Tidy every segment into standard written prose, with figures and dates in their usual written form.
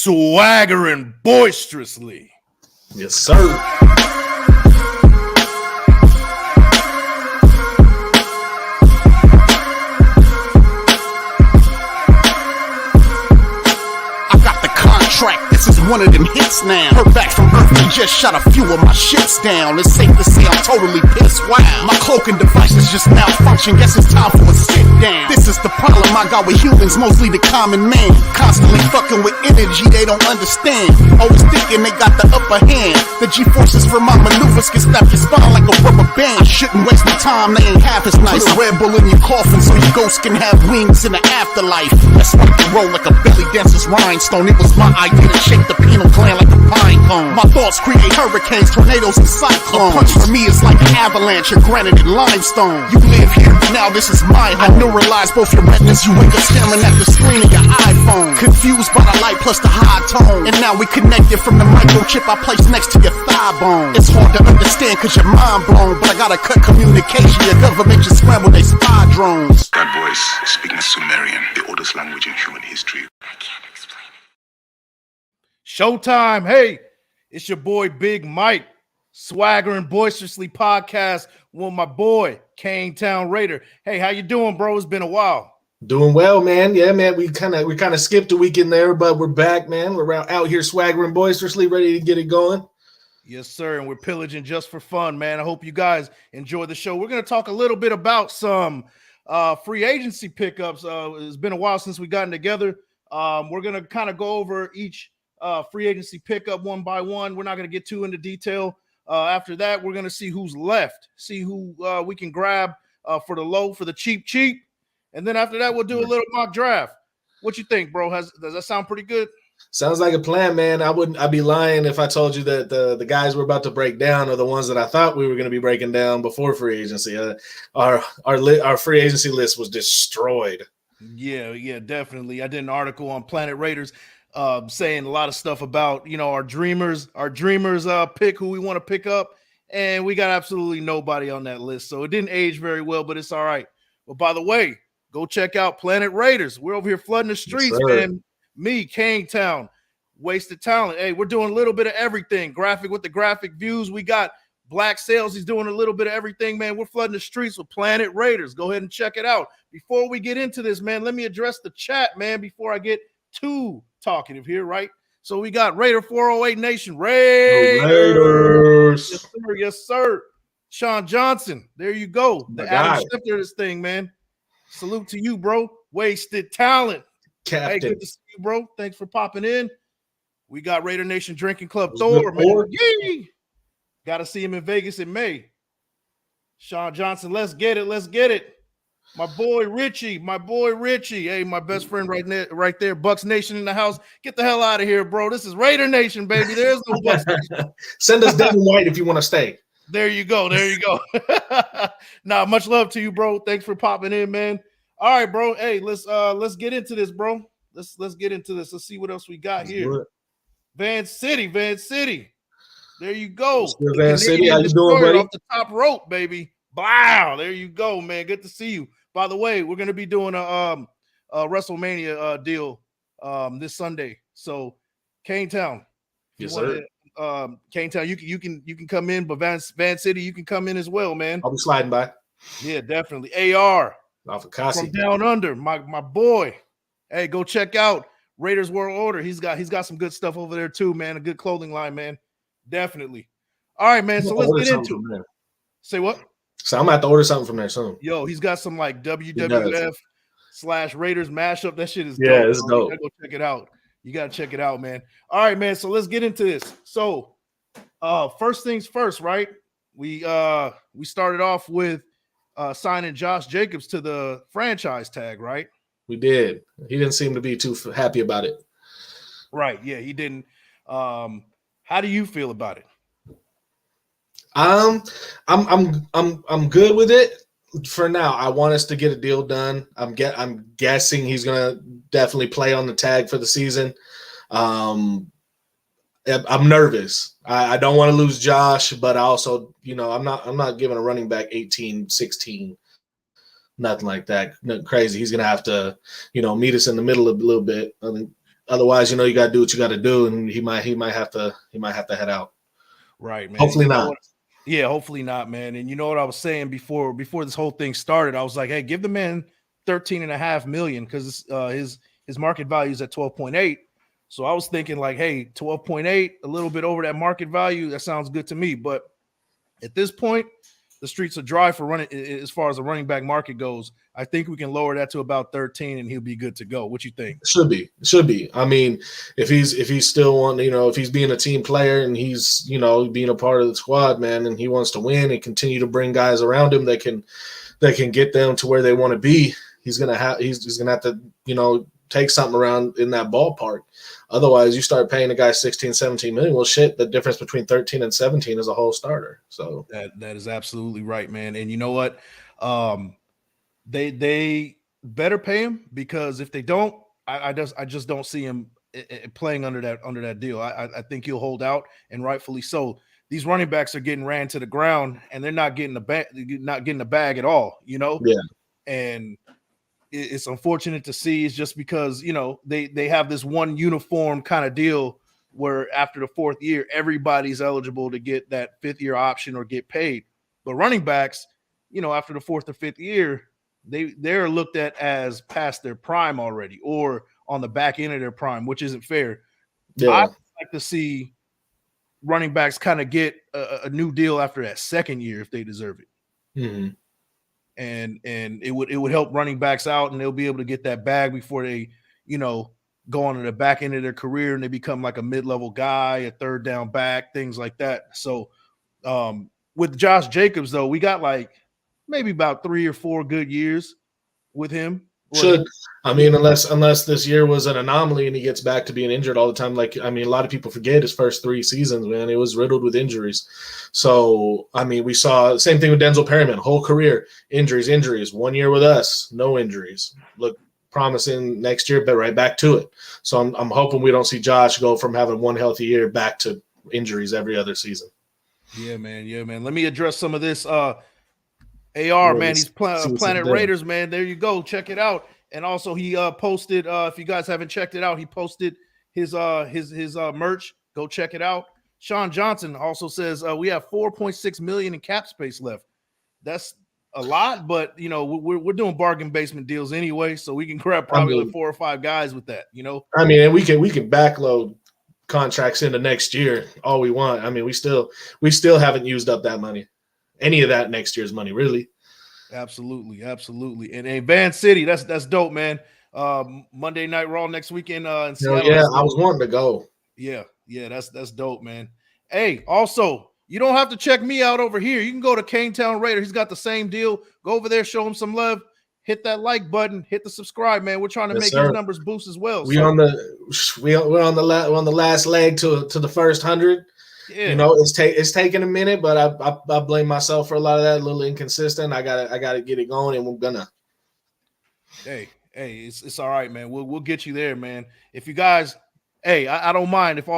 Swaggering boisterously. Yes, sir. This is one of them hits now. Heard back from Earth, we just shot a few of my ships down. It's safe to say I'm totally pissed. Wow. My cloaking device is just malfunction. Guess it's time for a sit down. This is the problem I got with humans, mostly the common man. Constantly fucking with energy they don't understand. Always thinking they got the upper hand. The G-forces from my maneuvers can snap your spine like a rubber band. I shouldn't waste my time, they ain't half as nice. Put a Red Bull in your coffin so your ghost can have wings in the afterlife. Let's rock and roll like a belly dancer's rhinestone. It was my idea to shake the pineal gland like a pine cone. My thoughts create hurricanes, tornadoes, and cyclones. A punch for me is like an avalanche of granite and limestone. You live here, but now this is my home. I neuralize both your retinas. You wake up staring at the screen of your iPhone. Confused by the light plus the high tone. And now we connected from the microchip I placed next to your thigh bone. It's hard to understand cause you're mind blown, but I gotta cut communication. Your government just scramble they spy drones. That voice speaking Sumerian, the oldest language in human history. I can't explain it. Showtime. Hey, it's your boy Big Mike, Swaggering Boisterously Podcast with my boy KANETOWN Raider. Hey, how you doing, bro? It's been a while. Doing well, man. Yeah, man. We kind of skipped a week in there, but we're back, man. We're out here swaggering boisterously, ready to get it going. Yes, sir. And we're pillaging just for fun, man. I hope you guys enjoy the show. We're going to talk a little bit about some free agency pickups. It's been a while since we gotten together. We're going to kind of go over each free agency pickup one by one. We're not going to get too into detail. After that, we're going to see who's left, see who we can grab for the low, for the cheap. And then after that, we'll do a little mock draft. What you think, bro? Does that sound pretty good? Sounds like a plan, man. I'd be lying if I told you that the guys we're about to break down are the ones that I thought we were going to be breaking down before free agency. Our free agency list was destroyed. Yeah, definitely. I did an article on Planet Raiders saying a lot of stuff about, our dreamers pick who we want to pick up, and we got absolutely nobody on that list. So it didn't age very well, but it's all right. But by the way, go check out Planet Raiders. We're over here flooding the streets, man. Me, KANETOWN, Wasted Talent. Hey, we're doing a little bit of everything. Graphic with the graphic views. We got Black Sales. He's doing a little bit of everything, man. We're flooding the streets with Planet Raiders. Go ahead and check it out. Before we get into this, man, let me address the chat, man, before I get too talkative here, right? So we got Raider 408 Nation. Raiders. Yes, sir. Sean Johnson. There you go. The Adam Schefter of this thing, man. Salute to you, bro. Wasted Talent. Captain. Hey, good to see you, bro. Thanks for popping in. We got Raider Nation Drinking Club Thor, man. Yee! Got to see him in Vegas in May. Sean Johnson, let's get it. My boy Richie. Hey, my best friend right there. Bucks Nation in the house. Get the hell out of here, bro. This is Raider Nation, baby. There's no Bucks Nation. Send us Devin White if you want to stay. There you go. Nah, much love to you, bro. Thanks for popping in, man. All right, bro. Hey, let's get into this, bro. Let's get into this. Let's see what else we got here. Van City. There you go. Van City, how you doing, buddy? Off the top rope, baby. Wow, there you go, man. Good to see you. By the way, we're gonna be doing a WrestleMania deal this Sunday. So, KANETOWN. Yes, sir. KANETOWN, you can come in, but Van City, you can come in as well, man. I'll be sliding by. Yeah, definitely. AR. From Down Under, my boy. Hey, go check out Raiders World Order. He's got some good stuff over there too, man. A good clothing line, man. Definitely. All right, man. So let's get into it. Say what? So I'm gonna have to order something from there soon. Yo, he's got some like WWF/Raiders mashup. That shit is dope. Yeah, it's You dope. gotta go check it out. You gotta check it out, man. All right, man. So let's get into this. So first things first, right? We started off with signing Josh Jacobs to the franchise tag, right? We did. He didn't seem to be too happy about it. Right. Yeah, he didn't. How do you feel about it? I'm good with it for now. I want us to get a deal done. I'm guessing he's gonna definitely play on the tag for the season. I'm nervous. I don't want to lose Josh, but I also, I'm not giving a running back 18, 16, nothing like that. Nothing crazy. He's gonna have to, meet us in the middle a little bit. I mean, Otherwise, you got to do what you got to do, and he might have to head out. Right, man. Hopefully not. Yeah, hopefully not, man. And you know what I was saying before this whole thing started? I was like, hey, give the man $13.5 million because his market value is at 12.8. So I was thinking like, hey, 12.8, a little bit over that market value. That sounds good to me. But at this point, the streets are dry for running as far as the running back market goes. I think we can lower that to about 13 and he'll be good to go. What you think? Should be. I mean, if he's still wanting, if he's being a team player and he's, being a part of the squad, man, and he wants to win and continue to bring guys around him that can get them to where they want to be, he's gonna have to, take something around in that ballpark. Otherwise, you start paying a guy 16, 17 million. Well, shit, the difference between 13 and 17 is a whole starter. So that is absolutely right, man. And you know what? They better pay him, because if they don't, I just don't see him playing under that deal. I think he'll hold out, and rightfully so. These running backs are getting ran to the ground, and they're not getting the bag at all. Yeah, and it's unfortunate to see. It's just because they have this one uniform kind of deal where after the fourth year, everybody's eligible to get that fifth year option or get paid. But running backs, after the fourth or fifth year, they're looked at as past their prime already, or on the back end of their prime, which isn't fair. Yeah. I'd like to see running backs kind of get a new deal after that second year if they deserve it. Mm-hmm. And it would help running backs out, and they'll be able to get that bag before they, go on to the back end of their career and they become like a mid-level guy, a third down back, things like that. So with Josh Jacobs, though, we got like maybe about 3 or 4 good years with him. Unless this year was an anomaly and he gets back to being injured all the time. A lot of people forget his first 3 seasons, man. He was riddled with injuries. So, we saw the same thing with Denzel Perryman, whole career, injuries. 1 year with us, no injuries. Look promising next year, but right back to it. So I'm hoping we don't see Josh go from having one healthy year back to injuries every other season. Yeah, man. Let me address some of this. AR, man, he's Planet Raiders, man. There you go. Check it out. And also he posted, if you guys haven't checked it out, he posted his merch. Go check it out. Sean Johnson also says we have 4.6 million in cap space left. That's a lot, but we're doing bargain basement deals anyway, so we can grab probably 4 or 5 guys with that. And we can backload contracts into next year all we want. We still haven't used up that money, any of that next year's money, really. Absolutely. And Van City, that's dope, man. Monday Night Raw next weekend in Seattle. Yeah, I was wanting to go. Yeah, that's dope, man. Hey, also, you don't have to check me out over here. You can go to KANETOWN Raider. He's got the same deal. Go over there, show him some love. Hit that like button. Hit the subscribe, man. We're trying to make his numbers boost as well. We're on the last leg to the first 100. Yeah. It's taking a minute, but I blame myself for a lot of that. A little inconsistent. I gotta get it going, and we're gonna. Hey, it's all right, man. We'll get you there, man. If you guys, I don't mind if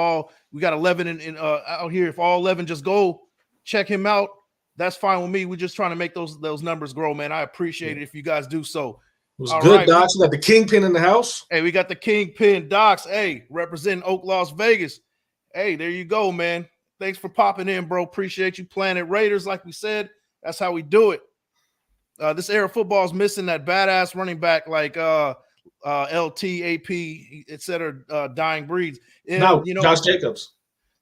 we got 11 out here. If all 11 just go check him out, that's fine with me. We're just trying to make those numbers grow, man. I appreciate it if you guys do so. It was good, right, Docs. We got the Kingpin in the house. Hey, we got the Kingpin, Docs. Hey, representing Oak, Las Vegas. Hey, there you go, man. Thanks for popping in, bro. Appreciate you. Planet Raiders, like we said. That's how we do it. This era of football is missing that badass running back like LT, AP, etc. Dying breeds. And, Josh Jacobs.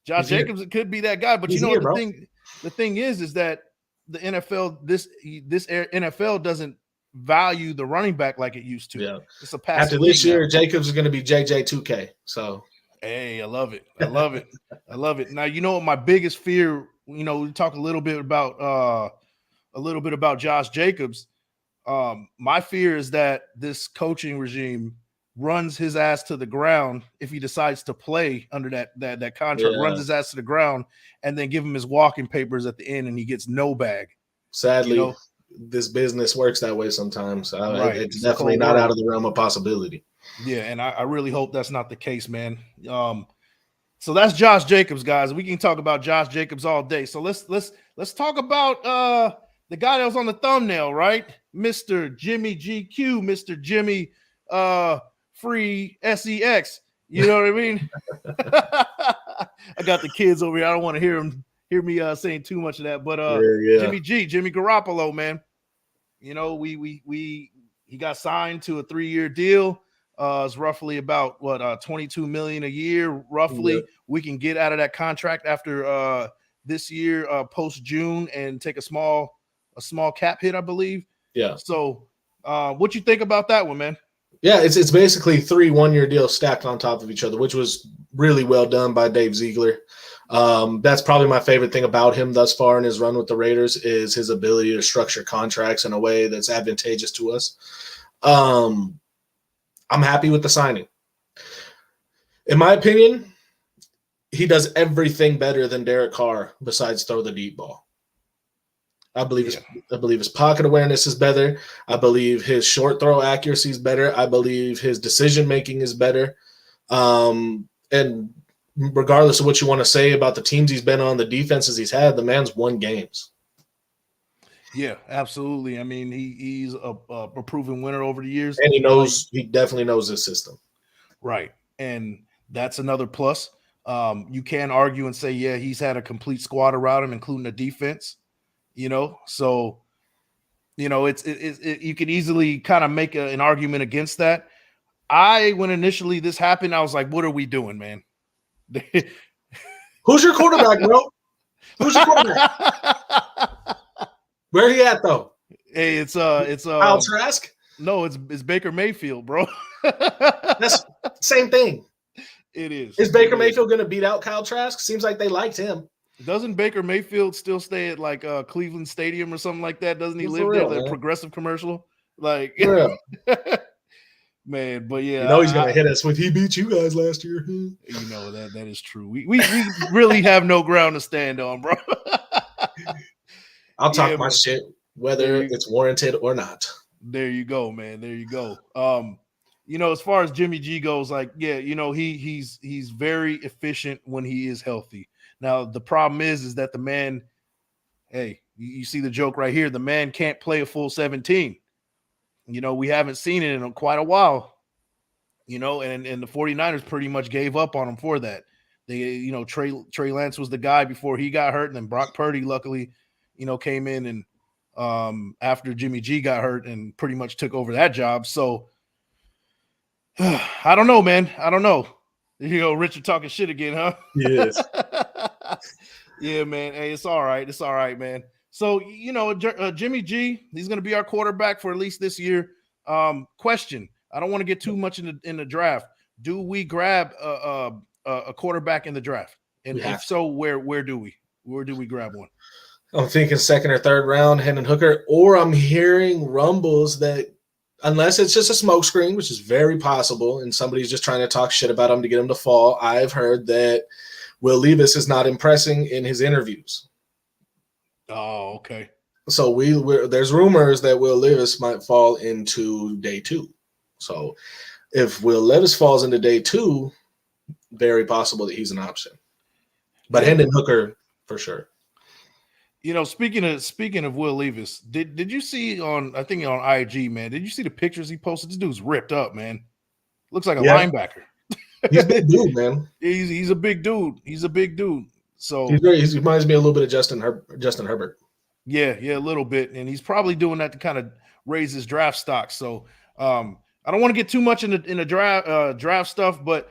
Josh Jacobs, it could be that guy. But the thing is that the NFL, this NFL doesn't value the running back like it used to. Yeah. It's a pass. After this year, Jacobs is going to be JJ2K. So. Hey, I love it. I love it. Now, what my biggest fear, we talk a little bit about Josh Jacobs. My fear is that this coaching regime runs his ass to the ground if he decides to play under that contract, runs his ass to the ground, and then give him his walking papers at the end, and he gets no bag. Sadly, this business works that way sometimes. Right. It's definitely not out of the realm of possibility. Yeah, and I really hope that's not the case, man. So that's Josh Jacobs, guys. We can talk about Josh Jacobs all day. So let's talk about the guy that was on the thumbnail, right? Mr. Jimmy GQ, Mr. Jimmy Free SEX. You know what I mean? I got the kids over here. I don't want to hear me saying too much of that. But Jimmy Garoppolo, man. You know, he got signed to a 3-year deal. It's roughly about 22 million a year, roughly. Yep. We can get out of that contract after this year, post June, and take a small cap hit, I believe. Yeah. So, what you think about that one, man? Yeah, it's basically 3 1-year deals stacked on top of each other, which was really well done by Dave Ziegler. That's probably my favorite thing about him thus far in his run with the Raiders is his ability to structure contracts in a way that's advantageous to us. I'm happy with the signing. In my opinion, he does everything better than Derek Carr besides throw the deep ball. I believe his pocket awareness is better. I believe his short throw accuracy is better. I believe his decision making is better. And regardless of what you want to say about the teams he's been on, the defenses he's had, the man's won games. Yeah, absolutely. I mean, he's a proven winner over the years, and he definitely knows his system. Right, and that's another plus. You can argue and say, yeah, he's had a complete squad around him, including the defense. You know, so you know it's you can easily kind of make an argument against that. When initially this happened, I was like, "What are we doing, man?" Who's your quarterback, bro? Who's your quarterback? Where he at though? Hey, it's Kyle Trask. No, it's Baker Mayfield, bro. That's same thing. It is. Is Baker Mayfield going to beat out Kyle Trask? Seems like they liked him. Doesn't Baker Mayfield still stay at like Cleveland Stadium or something like that? Doesn't he live there? That Progressive commercial, like, man. But yeah, you know he's gonna hit us with he beat you guys last year. You know that is true. We really have no ground to stand on, bro. I'll talk my shit whether it's warranted or not. There you go, man. There you go. You know, as far as Jimmy G goes, like, yeah, you know, he's very efficient when he is healthy. Now, the problem is that the man, hey, you see the joke right here. The man can't play a full 17. You know, we haven't seen it in quite a while, you know, and the 49ers pretty much gave up on him for that. They, you know, Trey Lance was the guy before he got hurt, and then Brock Purdy, luckily, you know, came in and after Jimmy G got hurt and pretty much took over that job. So I don't know, man. I don't know. You know, Richard talking shit again, huh? Yes. Yeah, man. Hey, it's all right. It's all right, man. So, you know, Jimmy G, he's going to be our quarterback for at least this year. Question. I don't want to get too much in the draft. Do we grab a quarterback in the draft? And if so, where do we grab one? I'm thinking second or third round, Hendon Hooker, or I'm hearing rumbles that unless it's just a smokescreen, which is very possible, and somebody's just trying to talk shit about him to get him to fall, I've heard that Will Levis is not impressing in his interviews. Oh, okay. So there's rumors that Will Levis might fall into day 2. So if Will Levis falls into day 2, very possible that he's an option. But Hendon Hooker for sure. You know, speaking of Will Levis, did you see on IG, man? Did you see the pictures he posted? This dude's ripped up, man. Looks like a linebacker. He's a big dude, man. He's a big dude. He's a big dude. So he reminds me a little bit of Justin Herbert. Yeah, a little bit, and he's probably doing that to kind of raise his draft stock. So I don't want to get too much in the draft stuff, but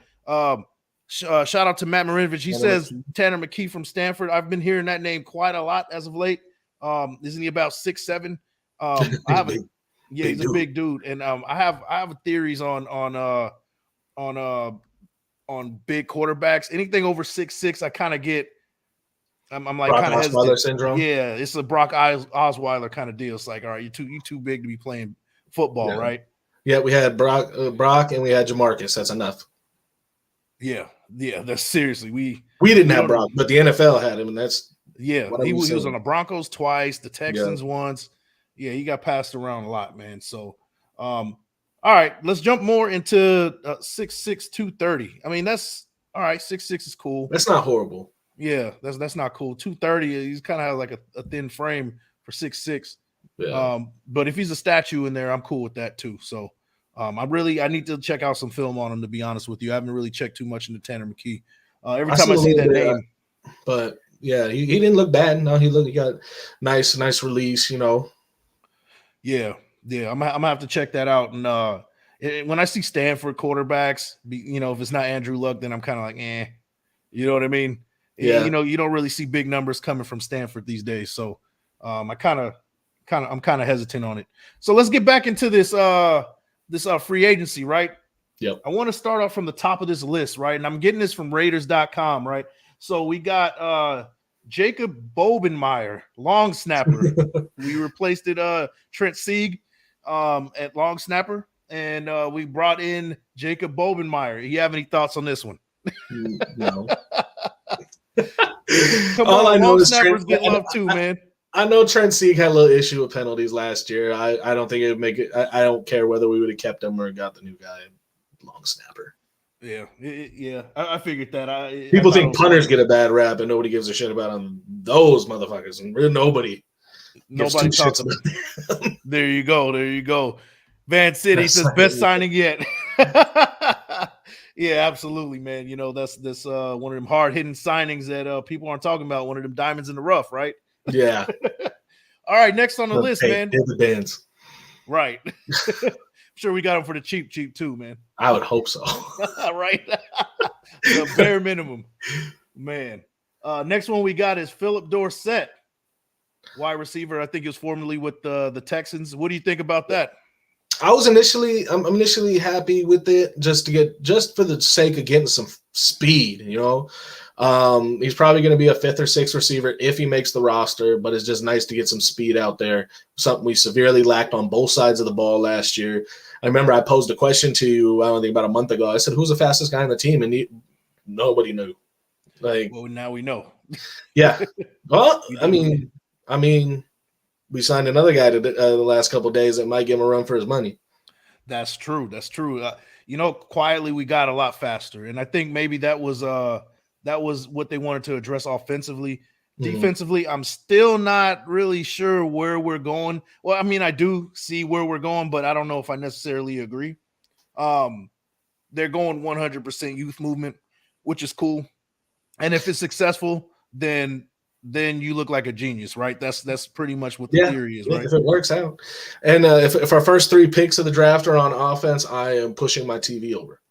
shout out to Matt Marinovich. He says Tanner McKee from Stanford. I've been hearing that name quite a lot as of late. Isn't he about 6'7"? He's a big dude, and I have theories on big quarterbacks. Anything over 6'6", I kind of get. I'm like kind of hesitant. Syndrome. Yeah, it's a Brock Osweiler kind of deal. It's like, all right, you too big to be playing football, right? Yeah, we had Brock, and we had Jamarcus. That's enough. Yeah. That's seriously. We didn't have Brock, but the NFL had him, and that's he was on the Broncos twice, the Texans once. Yeah, he got passed around a lot, man. So, all right, let's jump more into 6'6", 230. I mean, that's all right. 6'6" is cool. That's not horrible. Yeah, that's not cool. 230, he's kind of has like a thin frame for 6'6". Yeah. But if he's a statue in there, I'm cool with that too. So, I need to check out some film on him, to be honest with you. I haven't really checked too much into Tanner McKee. Every time I see that name, but yeah, he didn't look bad. No, he got nice release, you know. Yeah. I'm gonna have to check that out. And when I see Stanford quarterbacks, if it's not Andrew Luck, then I'm kind of like, you know what I mean? Yeah. You don't really see big numbers coming from Stanford these days. So I'm kind of hesitant on it. So let's get back into this free agency, right? Yep. I want to start off from the top of this list, right? And I'm getting this from Raiders.com, right? So we got Jacob Bobenmeyer, long snapper. We replaced Trent Sieg at long snapper, and we brought in Jacob Bobenmeyer. You have any thoughts on this one? No. Come on, long snappers get love too, man. I know Trent Sieg had a little issue with penalties last year. I don't think it would make it. I don't care whether we would have kept him or got the new guy, long snapper. Yeah. I figured that. People think punters get a bad rap, and nobody gives a shit about them. Those motherfuckers, and really nobody talks about them. There you go. Van City says best signing yet. Yeah, absolutely, man. That's one of them hard hitting signings that people aren't talking about. One of them diamonds in the rough, right? Yeah. All right, next on the list, man. The bands. Right. I'm sure we got them for the cheap too, man. I would hope so. Right. The bare minimum, man. Next one we got is Philip Dorsett, wide receiver. I think he was formerly with the Texans. What do you think about that? I'm initially happy with it just for the sake of getting some speed, you know. He's probably going to be a 5th or 6th receiver if he makes the roster, but it's just nice to get some speed out there. Something we severely lacked on both sides of the ball last year. I remember I posed a question to you, I don't think about a month ago. I said, who's the fastest guy on the team? And nobody knew. Well, now we know. Yeah. Well, I mean, we signed another guy the last couple of days that might give him a run for his money. That's true. Quietly we got a lot faster, and I think maybe that was what they wanted to address offensively. Defensively, I'm still not really sure where we're going. Well, I mean, I do see where we're going, but I don't know if I necessarily agree. They're going 100% youth movement, which is cool. And if it's successful, then you look like a genius, right? That's pretty much what the theory is, right? If it works out. And if our first 3 picks of the draft are on offense, I am pushing my TV over.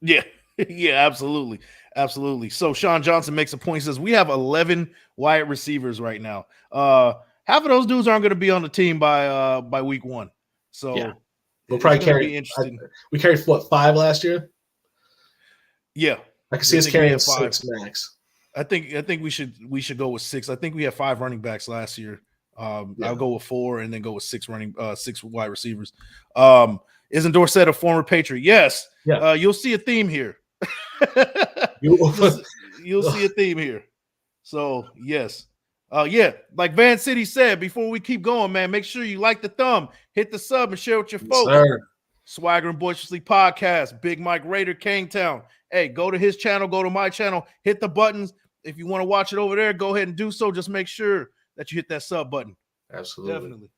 Yeah. Yeah, absolutely. Absolutely. So Sean Johnson makes a point. He says, we have 11 wide receivers right now. Half of those dudes aren't going to be on the team by week 1. So yeah. We'll probably carry. We carried 5 last year? Yeah. I can see us carrying 6 max. I think we should go with 6. I think we had 5 running backs last year. I'll go with 4 and then go with 6 wide receivers. Isn't Dorsett a former Patriot? Yes. Yeah. You'll see a theme here. You'll see a theme here. So yes. Like Van City said, before we keep going, man, make sure you like the thumb, hit the sub, and share with your folks. Sir. Swaggering Boisterously Podcast, Big Mike Raider, KANETOWN. Hey, go to his channel, go to my channel, hit the buttons. If you want to watch it over there, go ahead and do so. Just make sure that you hit that sub button. Absolutely. Definitely.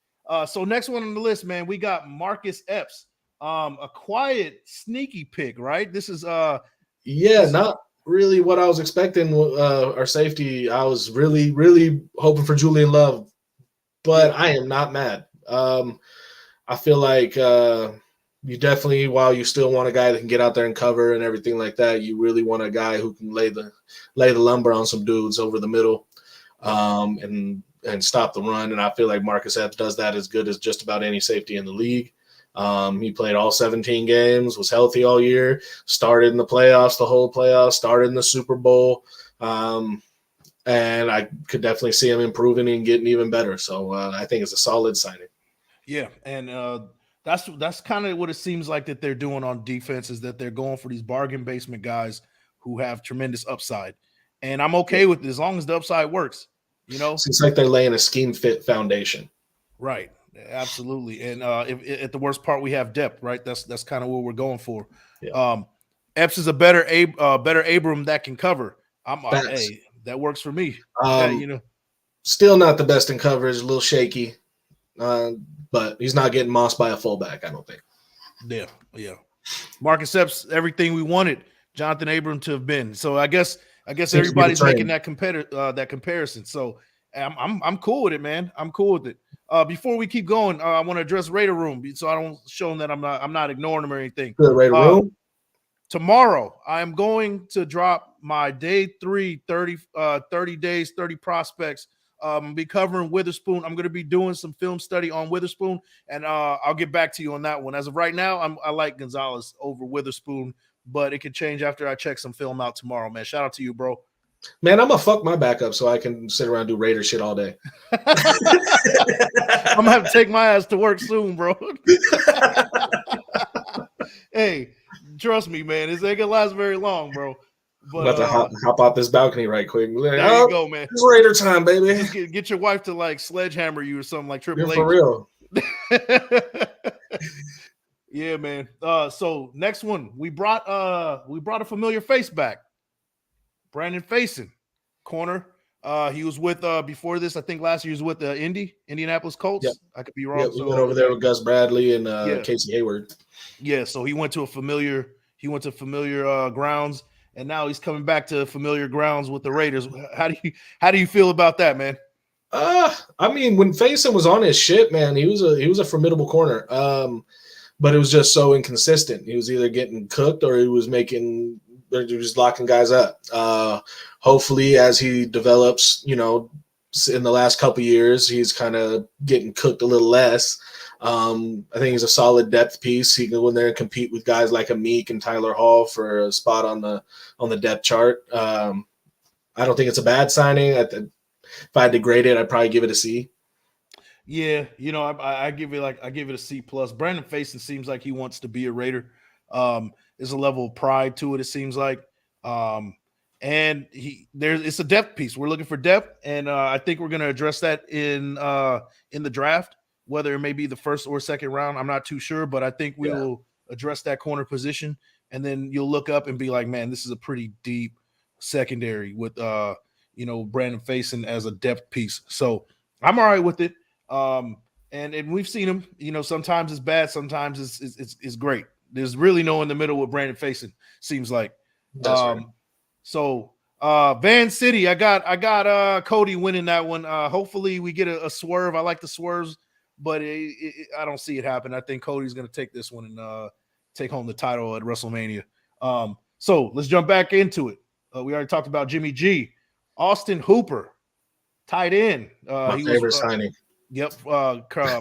So next one on the list, man, we got Marcus Epps. A quiet, sneaky pick, right? This is not really what I was expecting. Our safety, I was really, really hoping for Julian Love, but I am not mad. I feel like you definitely, while you still want a guy that can get out there and cover and everything like that, you really want a guy who can lay the lumber on some dudes over the middle, and stop the run. And I feel like Marcus Epps does that as good as just about any safety in the league. He played all 17 games, was healthy all year, started in the playoffs, the whole playoffs, started in the Super Bowl. And I could definitely see him improving and getting even better. So I think it's a solid signing. Yeah. And that's kind of what it seems like that they're doing on defense, is that they're going for these bargain basement guys who have tremendous upside. And I'm okay with it as long as the upside works, you know? Seems like they're laying a scheme fit foundation. Right. Absolutely. And if at the worst part, we have depth, right? That's kind of what we're going for. Yeah. Epps is a better Abram that can cover. Hey, that works for me. Still not the best in coverage, a little shaky, but he's not getting mossed by a fullback, I don't think. Yeah. Marcus Epps, everything we wanted Jonathan Abram to have been. So I guess everybody's making that comparison. So I'm cool with it, man. I'm cool with it. Before we keep going, I want to address Raider Room, so I don't show them that I'm not ignoring them or anything. The Raider Room. Tomorrow, I am going to drop my day 3, 30 days, 30 prospects. Be covering Witherspoon. I'm going to be doing some film study on Witherspoon, and I'll get back to you on that one. As of right now, I like Gonzalez over Witherspoon, but it could change after I check some film out tomorrow, man. Shout out to you, bro. Man, I'm going to fuck my backup so I can sit around and do Raider shit all day. I'm going to have to take my ass to work soon, bro. Hey, trust me, man. This ain't going to last very long, bro. But, I'm about to hop out this balcony right quick. There you go, man. It's Raider time, baby. Just get your wife to like sledgehammer you or something like Triple H. For real. Yeah, man. So next one, we brought a familiar face back. Brandon Faison, corner. He was with before this. I think last year he was with the Indianapolis Colts. Yep. I could be wrong. Yeah, we went over there with Gus Bradley and Casey Hayward. Yeah, so he went to familiar grounds, and now he's coming back to familiar grounds with the Raiders. How do you feel about that, man? I mean, when Faison was on his shit, man, he was a formidable corner. But it was just so inconsistent. He was either getting cooked or he was locking guys up. Hopefully, as he develops, in the last couple of years, he's kind of getting cooked a little less. I think he's a solid depth piece. He can go in there and compete with guys like Meek and Tyler Hall for a spot on the depth chart. I don't think it's a bad signing. If I had to grade it, I'd probably give it a C. Yeah, I give it a C plus. Brandon Faison seems like he wants to be a Raider. There's a level of pride to it. It seems like, and it's a depth piece. We're looking for depth, and I think we're going to address that in the draft. Whether it may be the first or second round, I'm not too sure, but I think we will address that corner position, and then you'll look up and be like, man, this is a pretty deep secondary with Brandon Faison as a depth piece. So I'm all right with it. And we've seen him, sometimes it's bad, sometimes it's great. There's really no in the middle with Brandon Faison, seems like. Right. So Van City, I got Cody winning that one. Hopefully we get a swerve. I like the swerves, but I don't see it happen. I think Cody's going to take this one and take home the title at WrestleMania. So let's jump back into it. We already talked about Jimmy G. Austin Hooper, tight end. My favorite signing. Yep.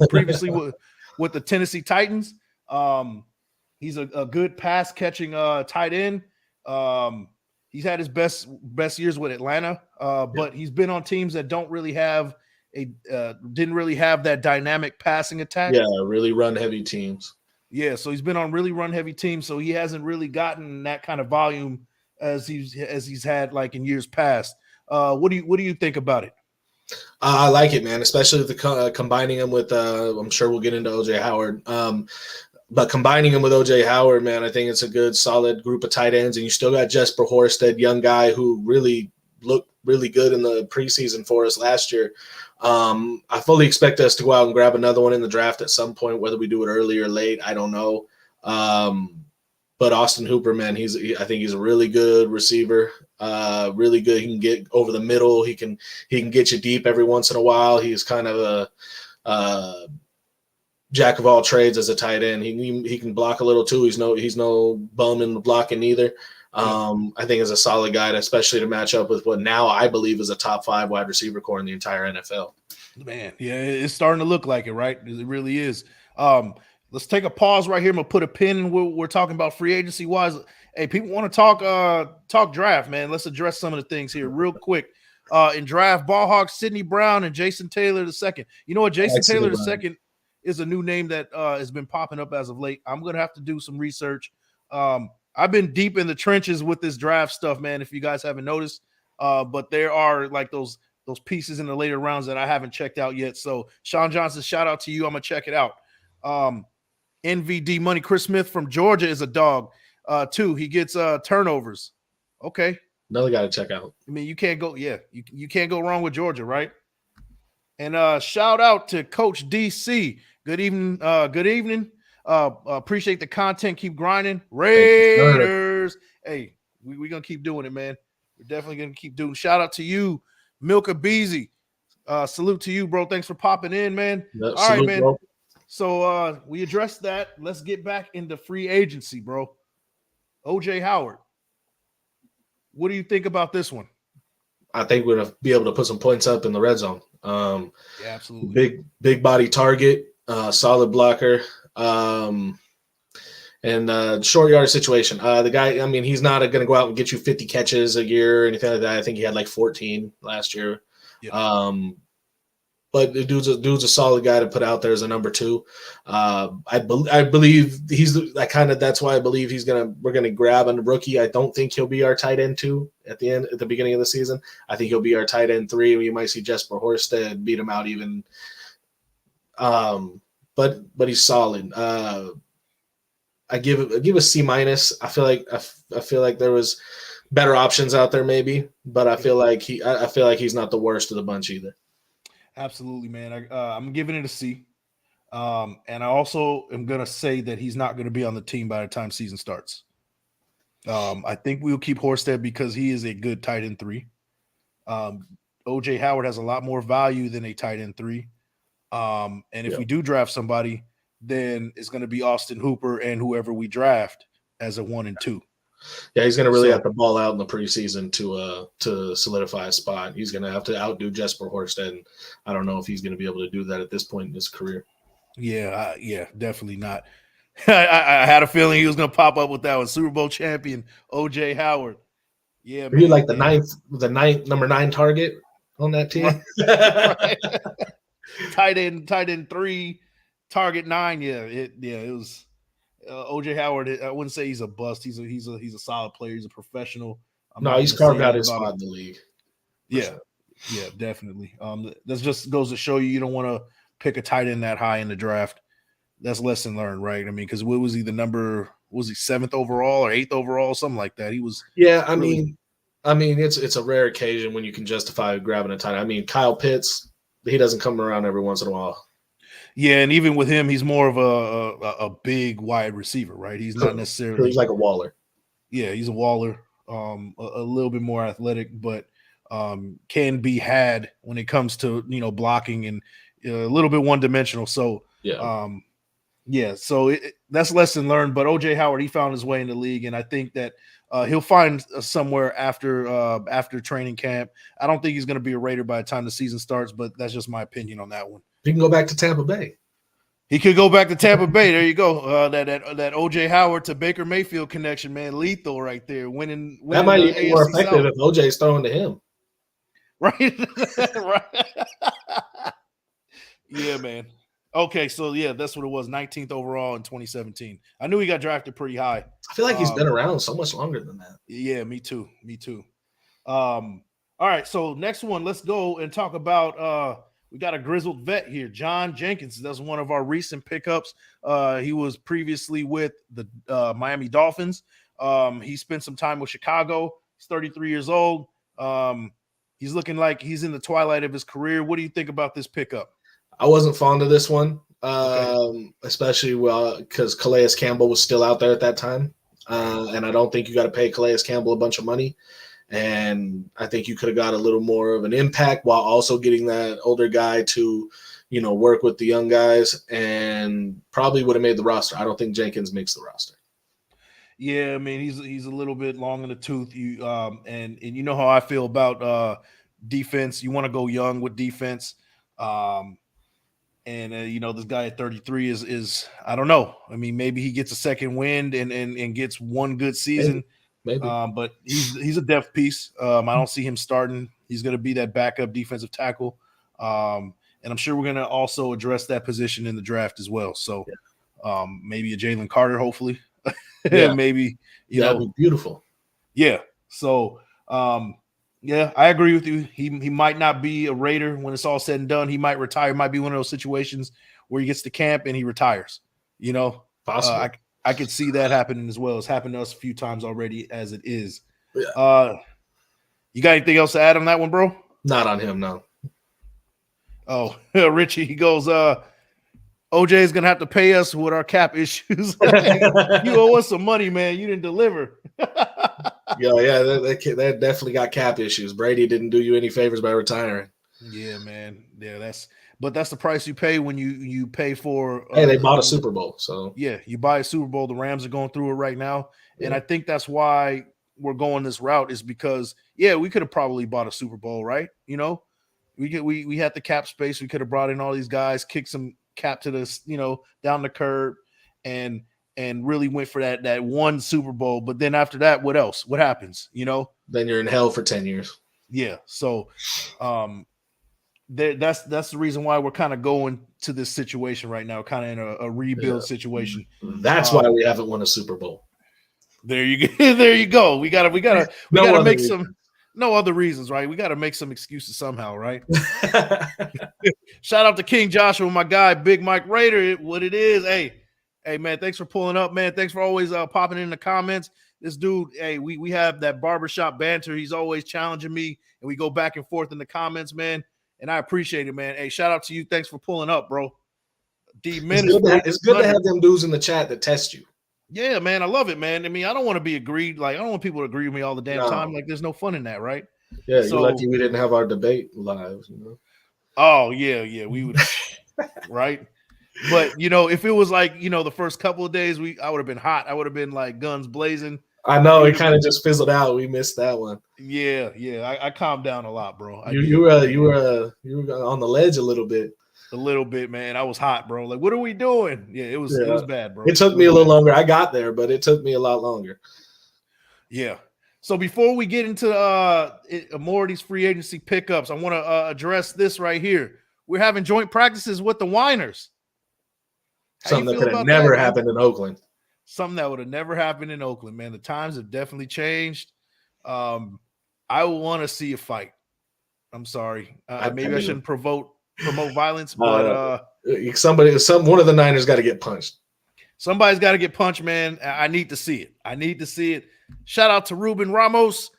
Previously with the Tennessee Titans. He's a good pass catching tight end. He's had his best years with Atlanta, but he's been on teams that didn't really have that dynamic passing attack. Yeah, really run heavy teams. Yeah, so he's been on really run heavy teams, so he hasn't really gotten that kind of volume as he's had like in years past. What do you think about it? I like it, man, especially the combining him with I'm sure we'll get into OJ Howard. But combining him with OJ Howard, man, I think it's a good, solid group of tight ends. And you still got Jesper Horsted, young guy who really looked really good in the preseason for us last year. I fully expect us to go out and grab another one in the draft at some point, whether we do it early or late, I don't know. But Austin Hooper, man, I think he's a really good receiver. Really good. He can get over the middle. He can get you deep every once in a while. He's kind of a jack of all trades as a tight end. He can block a little too. He's no bum in the blocking either. I think is a solid guy, especially to match up with what now I believe is a top 5 wide receiver core in the entire NFL. Man, yeah, it's starting to look like it, right? It really is. Let's take a pause right here. I'm gonna put a pin in what we're talking about free agency wise. Hey, people want to talk draft, man. Let's address some of the things here real quick. In draft, ball hawks Sidney Brown and Jason Taylor II. You know what? Jason Taylor II is a new name that has been popping up as of late. I'm gonna have to do some research. I've been deep in the trenches with this draft stuff, man. If you guys haven't noticed, but there are like those pieces in the later rounds that I haven't checked out yet. So Sean Johnson, shout out to you. I'm gonna check it out. NVD Money, Chris Smith from Georgia is a dog. 2, he gets turnovers. Okay. Another guy to check out. I mean, you can't go, you can't go wrong with Georgia, right? And shout out to Coach DC. Good evening. Appreciate the content. Keep grinding. Raiders. Hey, we're going to keep doing it, man. We're definitely going to keep doing. Shout out to you, Milka Beezy. Salute to you, bro. Thanks for popping in, man. Yep, all right, man. Bro. So we addressed that. Let's get back into free agency, bro. OJ Howard. What do you think about this one? I think we're going to be able to put some points up in the red zone. Yeah, absolutely. Big body target, solid blocker, and short yardage situation. The guy, I mean, he's not going to go out and get you 50 catches a year or anything like that. I think he had like 14 last year. Yeah. But the dude's a solid guy to put out there as a number 2. I believe that's why I believe we're gonna grab a rookie. I don't think he'll be our tight end 2 at the beginning of the season. I think he'll be our tight end 3. We might see Jesper Horsted beat him out even. But he's solid. I give a C-. I feel like there was better options out there maybe, but I feel like he's not the worst of the bunch either. Absolutely, man. I'm giving it a C. And I also am going to say that he's not going to be on the team by the time season starts. I think we'll keep Horsted because he is a good tight end 3. OJ Howard has a lot more value than a tight end 3. And if we do draft somebody, then it's going to be Austin Hooper and whoever we draft as a 1 and 2. Yeah, he's going to really have to ball out in the preseason to solidify a spot. He's going to have to outdo Jesper Horsted. And I don't know if he's going to be able to do that at this point in his career. Yeah, definitely not. I had a feeling he was going to pop up with that one. Super Bowl champion OJ Howard. Yeah, man. You're like the ninth number 9 target on that team. Right. Tight end 3, target 9. It was. OJ Howard, I wouldn't say he's a bust. He's a solid player. He's a professional. He's carved out his spot in the league. Yeah, definitely. That just goes to show you don't want to pick a tight end that high in the draft. That's lesson learned, right? I mean, because what was he, the number? Was he 7th overall or 8th overall, something like that? He was. Yeah, I mean, it's a rare occasion when you can justify grabbing a tight end. I mean, Kyle Pitts, he doesn't come around every once in a while. Yeah, and even with him, he's more of a big wide receiver, right? He's not necessarily. He's like a Waller. Yeah, he's a Waller. A little bit more athletic, but can be had when it comes to blocking and a little bit one dimensional. So So that's lesson learned. But OJ Howard, he found his way in the league, and I think that he'll find somewhere after training camp. I don't think he's going to be a Raider by the time the season starts, but that's just my opinion on that one. He can go back to Tampa Bay. He could go back to Tampa Bay. There you go. That OJ Howard to Baker Mayfield connection, man, lethal right there. Winning that might be more effective South. If OJ's throwing to him. Right. Right. Yeah, man. Okay, so that's what it was. 19th overall in 2017. I knew he got drafted pretty high. I feel like he's been around so much longer than that. Yeah, me too. All right, so next one, let's go and talk about we got a grizzled vet here, John Jenkins. That's one of our recent pickups. He was previously with the Miami Dolphins. He spent some time with Chicago. He's 33 years old. He's looking like he's in the twilight of his career. What do you think about this pickup? I wasn't fond of this one, especially because Calais Campbell was still out there at that time. And I don't think you got to pay Calais Campbell a bunch of money. And I think you could have got a little more of an impact while also getting that older guy to, work with the young guys, and probably would have made the roster. I don't think Jenkins makes the roster. Yeah, I mean, he's a little bit long in the tooth. And you know how I feel about defense. You want to go young with defense. This guy at 33 is I don't know. I mean, maybe he gets a second wind and gets one good season. Maybe. But he's a depth piece. I don't see him starting. He's going to be that backup defensive tackle. And I'm sure we're going to also address that position in the draft as well. So maybe a Jalen Carter, hopefully. Yeah. Maybe, that'd be beautiful. Yeah. So, I agree with you. He might not be a Raider when it's all said and done. He might retire. It might be one of those situations where he gets to camp and he retires. Possibly. I could see that happening as well. It's happened to us a few times already as it is. Yeah. You got anything else to add on that one, bro? Not on him, no. Oh, Richie, he goes, OJ is gonna have to pay us with our cap issues. You owe us some money, man. You didn't deliver. Yeah, that definitely got cap issues. Brady didn't do you any favors by retiring. Yeah, man. Yeah, that's the price you pay when you pay for. Hey, they bought a Super Bowl, so yeah, you buy a Super Bowl. The Rams are going through it right now, and Yeah. I think that's why we're going this route is because we could have probably bought a Super Bowl, right? You know, we had the cap space. We could have brought in all these guys, kicked some cap to this, down the curb, and really went for that one Super Bowl. But then after that, what else? What happens? Then you're in hell for 10 years. Yeah. So, that's the reason why we're kind of going to this situation right now, kind of in a rebuild situation. That's why we haven't won a Super Bowl. There you go. There you go. We gotta make reason. no other reasons, right? We gotta make some excuses somehow, right? Shout out to King Joshua, my guy, Big Mike Raider. What it is, hey man, thanks for pulling up, man. Thanks for always popping in the comments. This dude, hey, we have that barbershop banter. He's always challenging me, and we go back and forth in the comments, man. And I appreciate it, man. Hey, shout out to you. Thanks for pulling up, bro. It's good to have them dudes in the chat that test you. Yeah, man, I love it, man. I mean, I don't want to be agreed. Like, I don't want people to agree with me all the damn time. Like, there's no fun in that, right? Yeah, you're lucky we didn't have our debate live. Oh, yeah, we would, right? But if it was like the first couple of days, I would have been hot. I would have been like guns blazing. I know it kind of just fizzled out. We missed that one. Yeah. I calmed down a lot, bro. You were on the ledge a little bit. A little bit, man. I was hot, bro. Like, what are we doing? Yeah, it was bad, bro. It took me a little longer. I got there, but it took me a lot longer. Yeah. So before we get into more of these free agency pickups, I want to address this right here. We're having joint practices with the Winers. Something that could have never happened in Oakland. Something that would have never happened in Oakland, man. The times have definitely changed. I want to see a fight. I'm sorry. Maybe I shouldn't promote violence, but one of the Niners got to get punched. Somebody's got to get punched, man. I need to see it. Shout out to Ruben Ramos.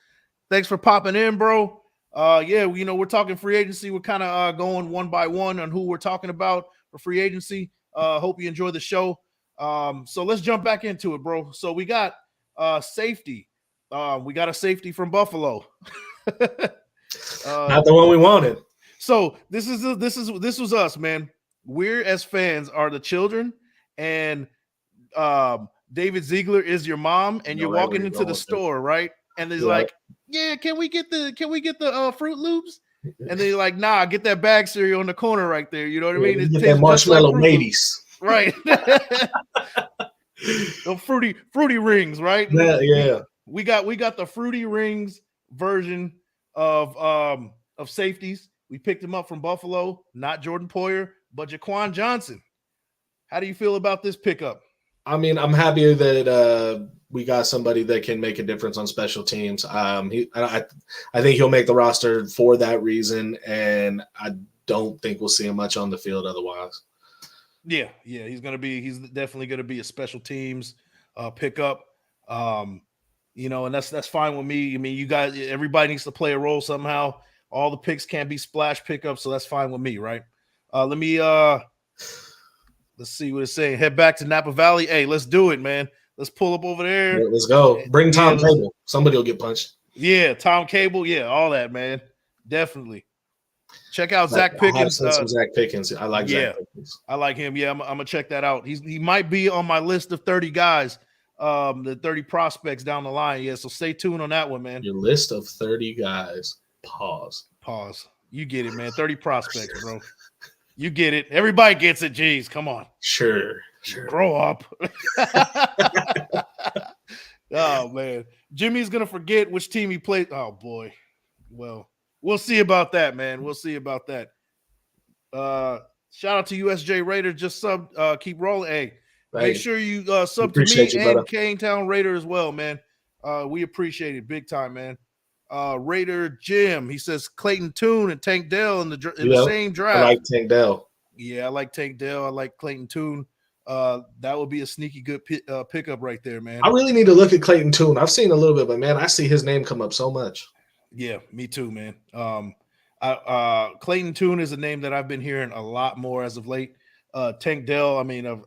Thanks for popping in, bro. We're talking free agency. We're kind of going one by one on who we're talking about for free agency. Hope you enjoy the show. So let's jump back into it, bro. So we got safety. We got a safety from Buffalo. Not the one we wanted. So this was us, man. We're as fans are the children, and David Ziegler is your mom, and you're walking into the store, right? And there's like, yeah, can we get the Fruit Loops? And they're like, nah, get that bag cereal in the corner right there. You know what I mean? Get that marshmallow mateys. Right. The fruity rings, right? Yeah. We got the fruity rings version of safeties. We picked him up from Buffalo, not Jordan Poyer, but Jaquan Johnson. How do you feel about this pickup? I mean, I'm happy that we got somebody that can make a difference on special teams. I think he'll make the roster for that reason, and I don't think we'll see him much on the field otherwise. Yeah, he's definitely gonna be a special teams pickup. And that's fine with me. I mean, you guys, everybody needs to play a role somehow. All the picks can't be splash pickups, so that's fine with me, right? Let's see what it's saying. Head back to Napa Valley. Hey, let's do it, man. Let's pull up over there. Yeah, let's go. Bring Tom Cable. Somebody will get punched. Yeah, Tom Cable. Yeah, all that, man. Definitely. Check out Zach Pickens. Zach Pickens. I like Zach Pickens. I like him. Yeah, I'm gonna check that out. He might be on my list of 30 guys, the 30 prospects down the line. Yeah, so stay tuned on that one, man. Your list of 30 guys. Pause. You get it, man. 30 prospects, bro. You get it. Everybody gets it. Jeez, come on. Sure. Grow up. Oh, man. Jimmy's going to forget which team he played. Oh, boy. Well, we'll see about that, man. We'll see about that. Shout out to USJ Raider. Just sub. Keep rolling. Hey, make sure you sub to me and KANETOWN Raider as well, man. We appreciate it big time, man. Raider Jim, he says Clayton Tune and Tank Dell in the same draft. I like Tank Dell. Yeah, I like Tank Dell. I like Clayton Tune. That would be a sneaky good pickup right there, man. I really need to look at Clayton Tune. I've seen a little bit, but man, I see his name come up so much. Yeah, me too, man. Clayton Tune is a name that I've been hearing a lot more as of late. Tank Dell, I mean,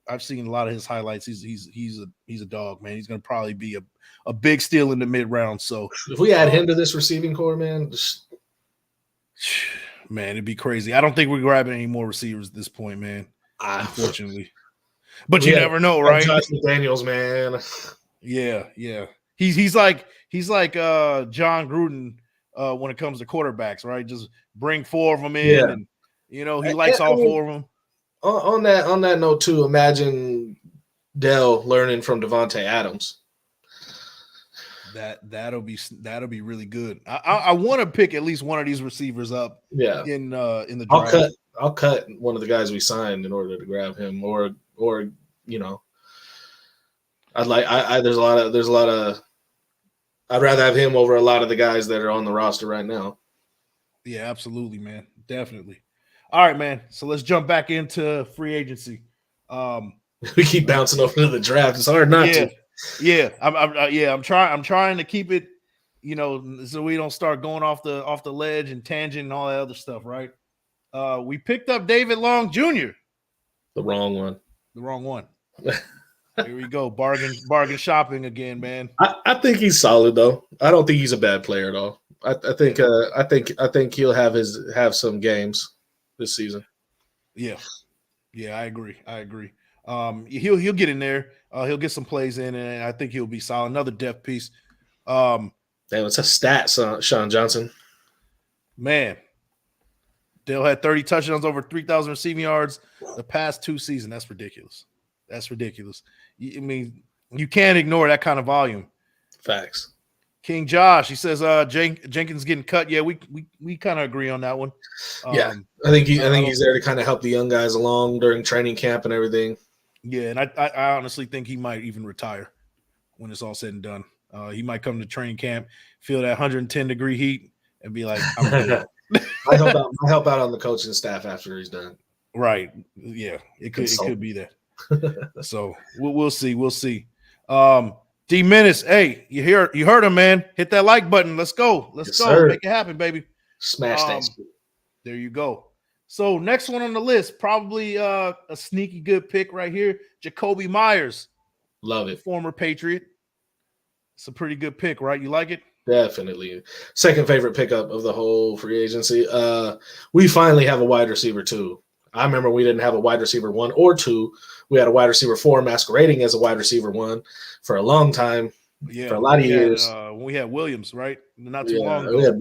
I've seen a lot of his highlights. He's a dog, man. He's going to probably be a big steal in the mid round. So if we add him to this receiving core, man, man, it'd be crazy. I don't think we're grabbing any more receivers at this point, man. Unfortunately, but you never know, right? Josh McDaniels, man. Yeah. He's like John Gruden when it comes to quarterbacks, right? Just bring 4 of them in, and he likes all 4 of them. On that note too, imagine Dell learning from Devontae Adams. That'll be really good. I want to pick at least one of these receivers up. Yeah. In the draft. I'll cut one of the guys we signed in order to grab him, or there's a lot of I'd rather have him over a lot of the guys that are on the roster right now. Yeah, absolutely, man. Definitely. All right, man. So let's jump back into free agency. We keep bouncing over to the draft. It's hard not to. Yeah, I'm trying to keep it, so we don't start going off the ledge and tangent and all that other stuff, right? We picked up David Long Jr. The wrong one. Here we go. Bargain shopping again, man. I think he's solid though. I don't think he's a bad player at all. I think he'll have some games this season. Yeah, I agree. He'll get in there. He'll get some plays in, and I think he'll be solid. Another depth piece. Damn, it's a stat, Sean Johnson. Man, Dale had 30 touchdowns, over 3,000 receiving yards the past 2 seasons. That's ridiculous. I mean, you can't ignore that kind of volume. Facts. King Josh, he says Jenkins getting cut. Yeah, we kind of agree on that one. I think he's there to kind of help the young guys along during training camp and everything. Yeah, and I honestly think he might even retire when it's all said and done. He might come to training camp, feel that 110-degree heat, and be like, I'm good. I help out on the coaching staff after he's done. Right. Yeah, it could be that. So we'll see. D Menace, hey, you heard him, man. Hit that like button. Let's go. Sir. Make it happen, baby. Smash that. There you go. So next one on the list, probably a sneaky good pick right here. Jacoby Myers. Love it. Former Patriot. It's a pretty good pick, right? You like it? Definitely. Second favorite pickup of the whole free agency. We finally have a wide receiver too. I remember we didn't have a wide receiver 1 or 2. We had a wide receiver 4 masquerading as a wide receiver 1 for a long time. Yeah, for a lot of years. We had Williams, right? Not too long ago. We had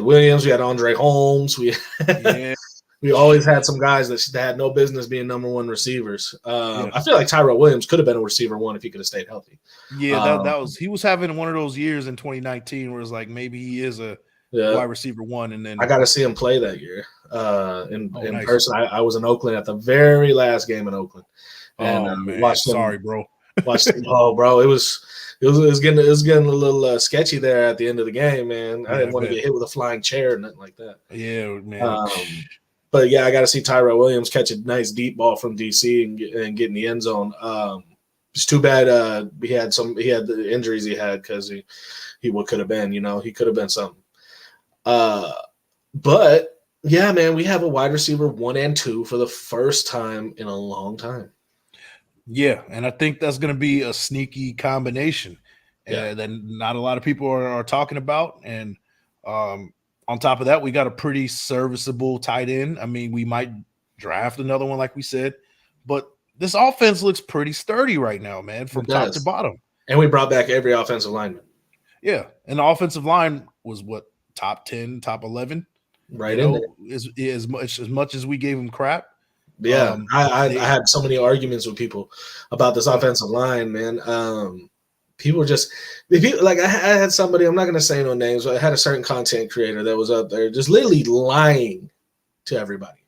Williams. We had Andre Holmes. We always had some guys that had no business being number 1 receivers. I feel like Tyrell Williams could have been a receiver 1 if he could have stayed healthy. Yeah, he was having one of those years in 2019 where it's like maybe he is a wide receiver 1, and then I got to see him play that year in nice. person. I was in Oakland at the very last game in Oakland, and watched him. Sorry, bro. Watched him. Oh, bro, it was getting a little sketchy there at the end of the game, man. I didn't want to get hit with a flying chair or nothing like that. Yeah, man. But yeah, I got to see Tyrell Williams catch a nice deep ball from DC and get in the end zone. It's too bad he had the injuries he had, because he what could have been, he could have been something. But yeah, man, we have a wide receiver 1 and 2 for the first time in a long time. Yeah, and I think that's going to be a sneaky combination that not a lot of people are talking about. And on top of that, we got a pretty serviceable tight end. I mean, we might draft another one, like we said, but this offense looks pretty sturdy right now, man, from top to bottom. And we brought back every offensive lineman. Yeah, and the offensive line was what, top 10, top 11, right? In there. As much as we gave him crap. Yeah, I had so many arguments with people about this offensive line, man. People like I had somebody, I'm not going to say no names, but I had a certain content creator that was up there just literally lying to everybody.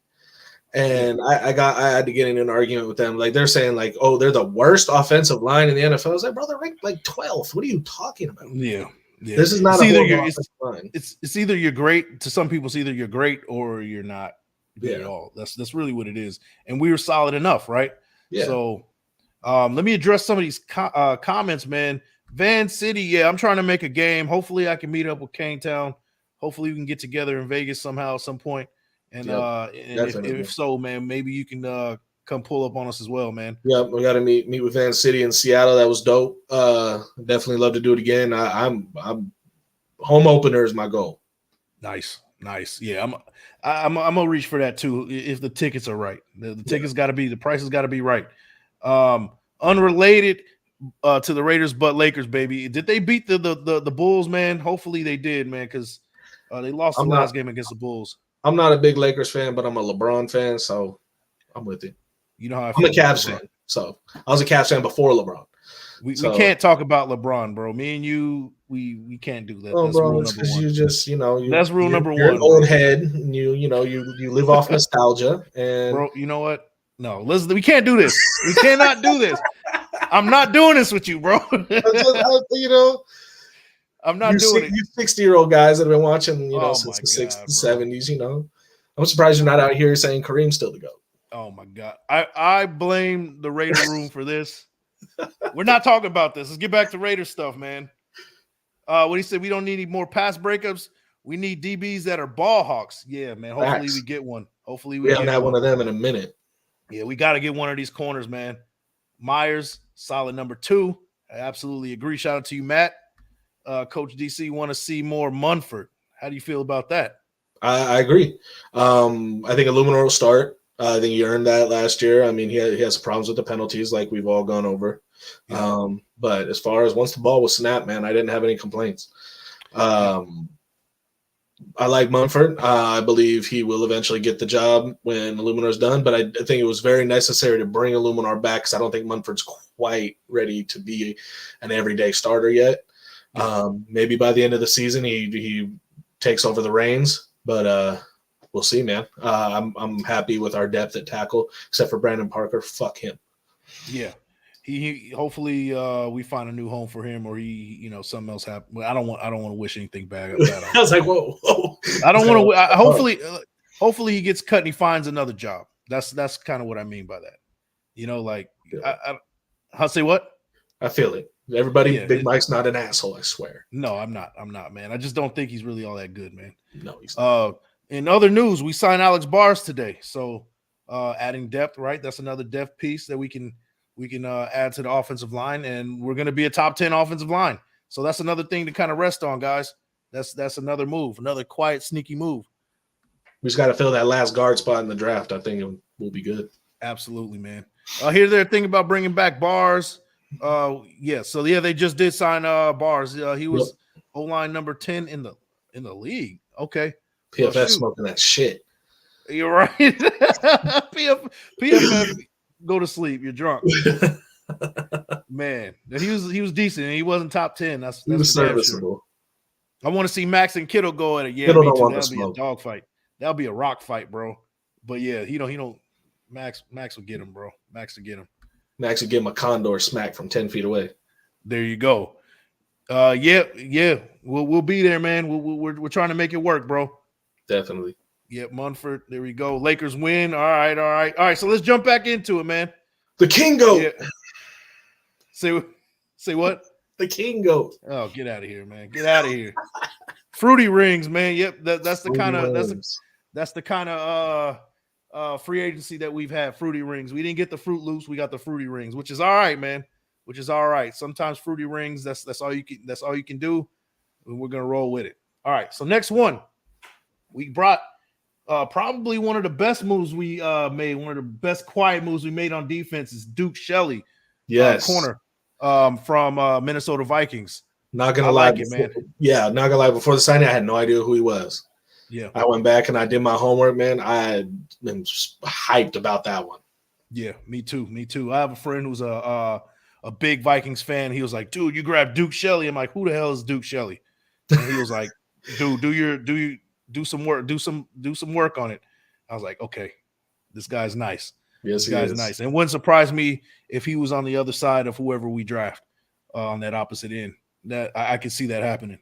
And I had to get in an argument with them. Like, they're saying like, oh, they're the worst offensive line in the NFL. I was like, bro, they're ranked like 12th. What are you talking about? Yeah. This is not it's either you're great. To some people, it's either you're great or you're not good at all. That's really what it is. And we were solid enough, right? Yeah. So let me address some of these comments, man. Van City, I'm trying to make a game. Hopefully I can meet up with KANETOWN. Hopefully we can get together in Vegas somehow at some point And Yep, and if so, man, maybe you can come pull up on us as well, man. Yeah, we got to meet with Van City in Seattle. That was dope. Definitely love to do it again. I'm home opener is my goal. Nice. Yeah, I'm gonna reach for that too if the tickets are right. The tickets got to be, the prices got to be right. Unrelated to the Raiders, but Lakers, baby. Did they beat the Bulls, man? Hopefully they did, man, because they lost the last game against the Bulls. I'm not a big Lakers fan, but I'm a LeBron fan, so I'm with you. You know how I'm a Cavs fan, so I was a Cavs fan before LeBron. We can't talk about LeBron, bro. Me and you, we can't do that. Oh, that's bro, rule it's number because one. you just, that's rule number you're one. An old head, and you live off nostalgia, and bro, you know what? No, listen, we can't do this. We cannot do this. I'm not doing this with you, bro. I'm not doing it. You 60-year-old guys that have been watching, since the 60s, 70s. I'm surprised you're not out here saying Kareem's still the GOAT. Oh my God. I blame the Raider room for this. We're not talking about this. Let's get back to Raider stuff, man. What he said, we don't need any more pass breakups. We need DBs that are ball hawks. Yeah, man. Hopefully we get one. Hopefully we haven't had one of them in a minute. Yeah, we got to get one of these corners, man. Myers, solid number 2. I absolutely agree. Shout out to you, Matt. Coach DC, want to see more Munford. How do you feel about that? I agree. I think Illuminor will start. I think he earned that last year. I mean, he has problems with the penalties, like we've all gone over. Yeah. But as far as once the ball was snapped, man, I didn't have any complaints. I like Munford. I believe he will eventually get the job when Illuminor's done. But I think it was very necessary to bring Illuminor back because I don't think Munford's quite ready to be an everyday starter yet. Maybe by the end of the season, he takes over the reins. But we'll see, man. I'm happy with our depth at tackle, except for Brandon Parker. Fuck him. Yeah. He hopefully we find a new home for him, or he something else happen. I don't want to wish anything bad. I was like, whoa. I don't want to. Hopefully he gets cut and he finds another job. That's kind of what I mean by that. I'll say what? I feel it. Everybody, Big Mike's not an asshole. I swear. No, I'm not, man. I just don't think he's really all that good, man. No, he's not. In other news, we signed Alex Bars today, so adding depth, right? That's another depth piece that we can add to the offensive line, and we're going to be a top 10 offensive line. So that's another thing to kind of rest on, guys. That's another move, another quiet, sneaky move. We just got to fill that last guard spot in the draft. I think it will be good. Absolutely, man. Here's their thing about bringing back Bars. They just did sign Bars. He was O-line number 10 in the league. Okay. PFF smoking that shit. You're right. PFF, go to sleep. You're drunk. Man, he was decent and he wasn't top 10. That's serviceable. Sure. I want to see Max and Kittle go at it. Yeah, Kittle don't want that'll to be smoke. A dog fight. That'll be a rock fight, bro. But yeah, he don't. Max will get him, bro. Max will get him. Max will give him a condor smack from 10 feet away. There you go. Yeah. We'll be there, man. We're trying to make it work, bro. Definitely. Yep, Munford. There we go. Lakers win. All right. So let's jump back into it, man. The King goat. Yeah. Say what? The King goat. Oh, get out of here, man. Get out of here. Fruity rings, man. Yep, that's the kind of free agency that we've had. Fruity rings. We didn't get the Fruit Loops. We got the Fruity rings, which is all right, man. Which is all right. Sometimes Fruity rings. That's all you can do. And we're gonna roll with it. All right. So next one, we brought probably one of the best moves we made. One of the best quiet moves we made on defense is Duke Shelley. Yes, corner from Minnesota Vikings. Not gonna lie, man. Yeah, not gonna lie. Before the signing, I had no idea who he was. Yeah, I went back and I did my homework, man. I been hyped about that one. Yeah, me too. I have a friend who's a big Vikings fan. He was like, "Dude, you grabbed Duke Shelley." I'm like, "Who the hell is Duke Shelley?" And he was like, "Dude, do some work on it." I was like, "Okay, this guy's nice." Yes, this guy's nice. And it wouldn't surprise me if he was on the other side of whoever we draft on that opposite end. That I could see that happening.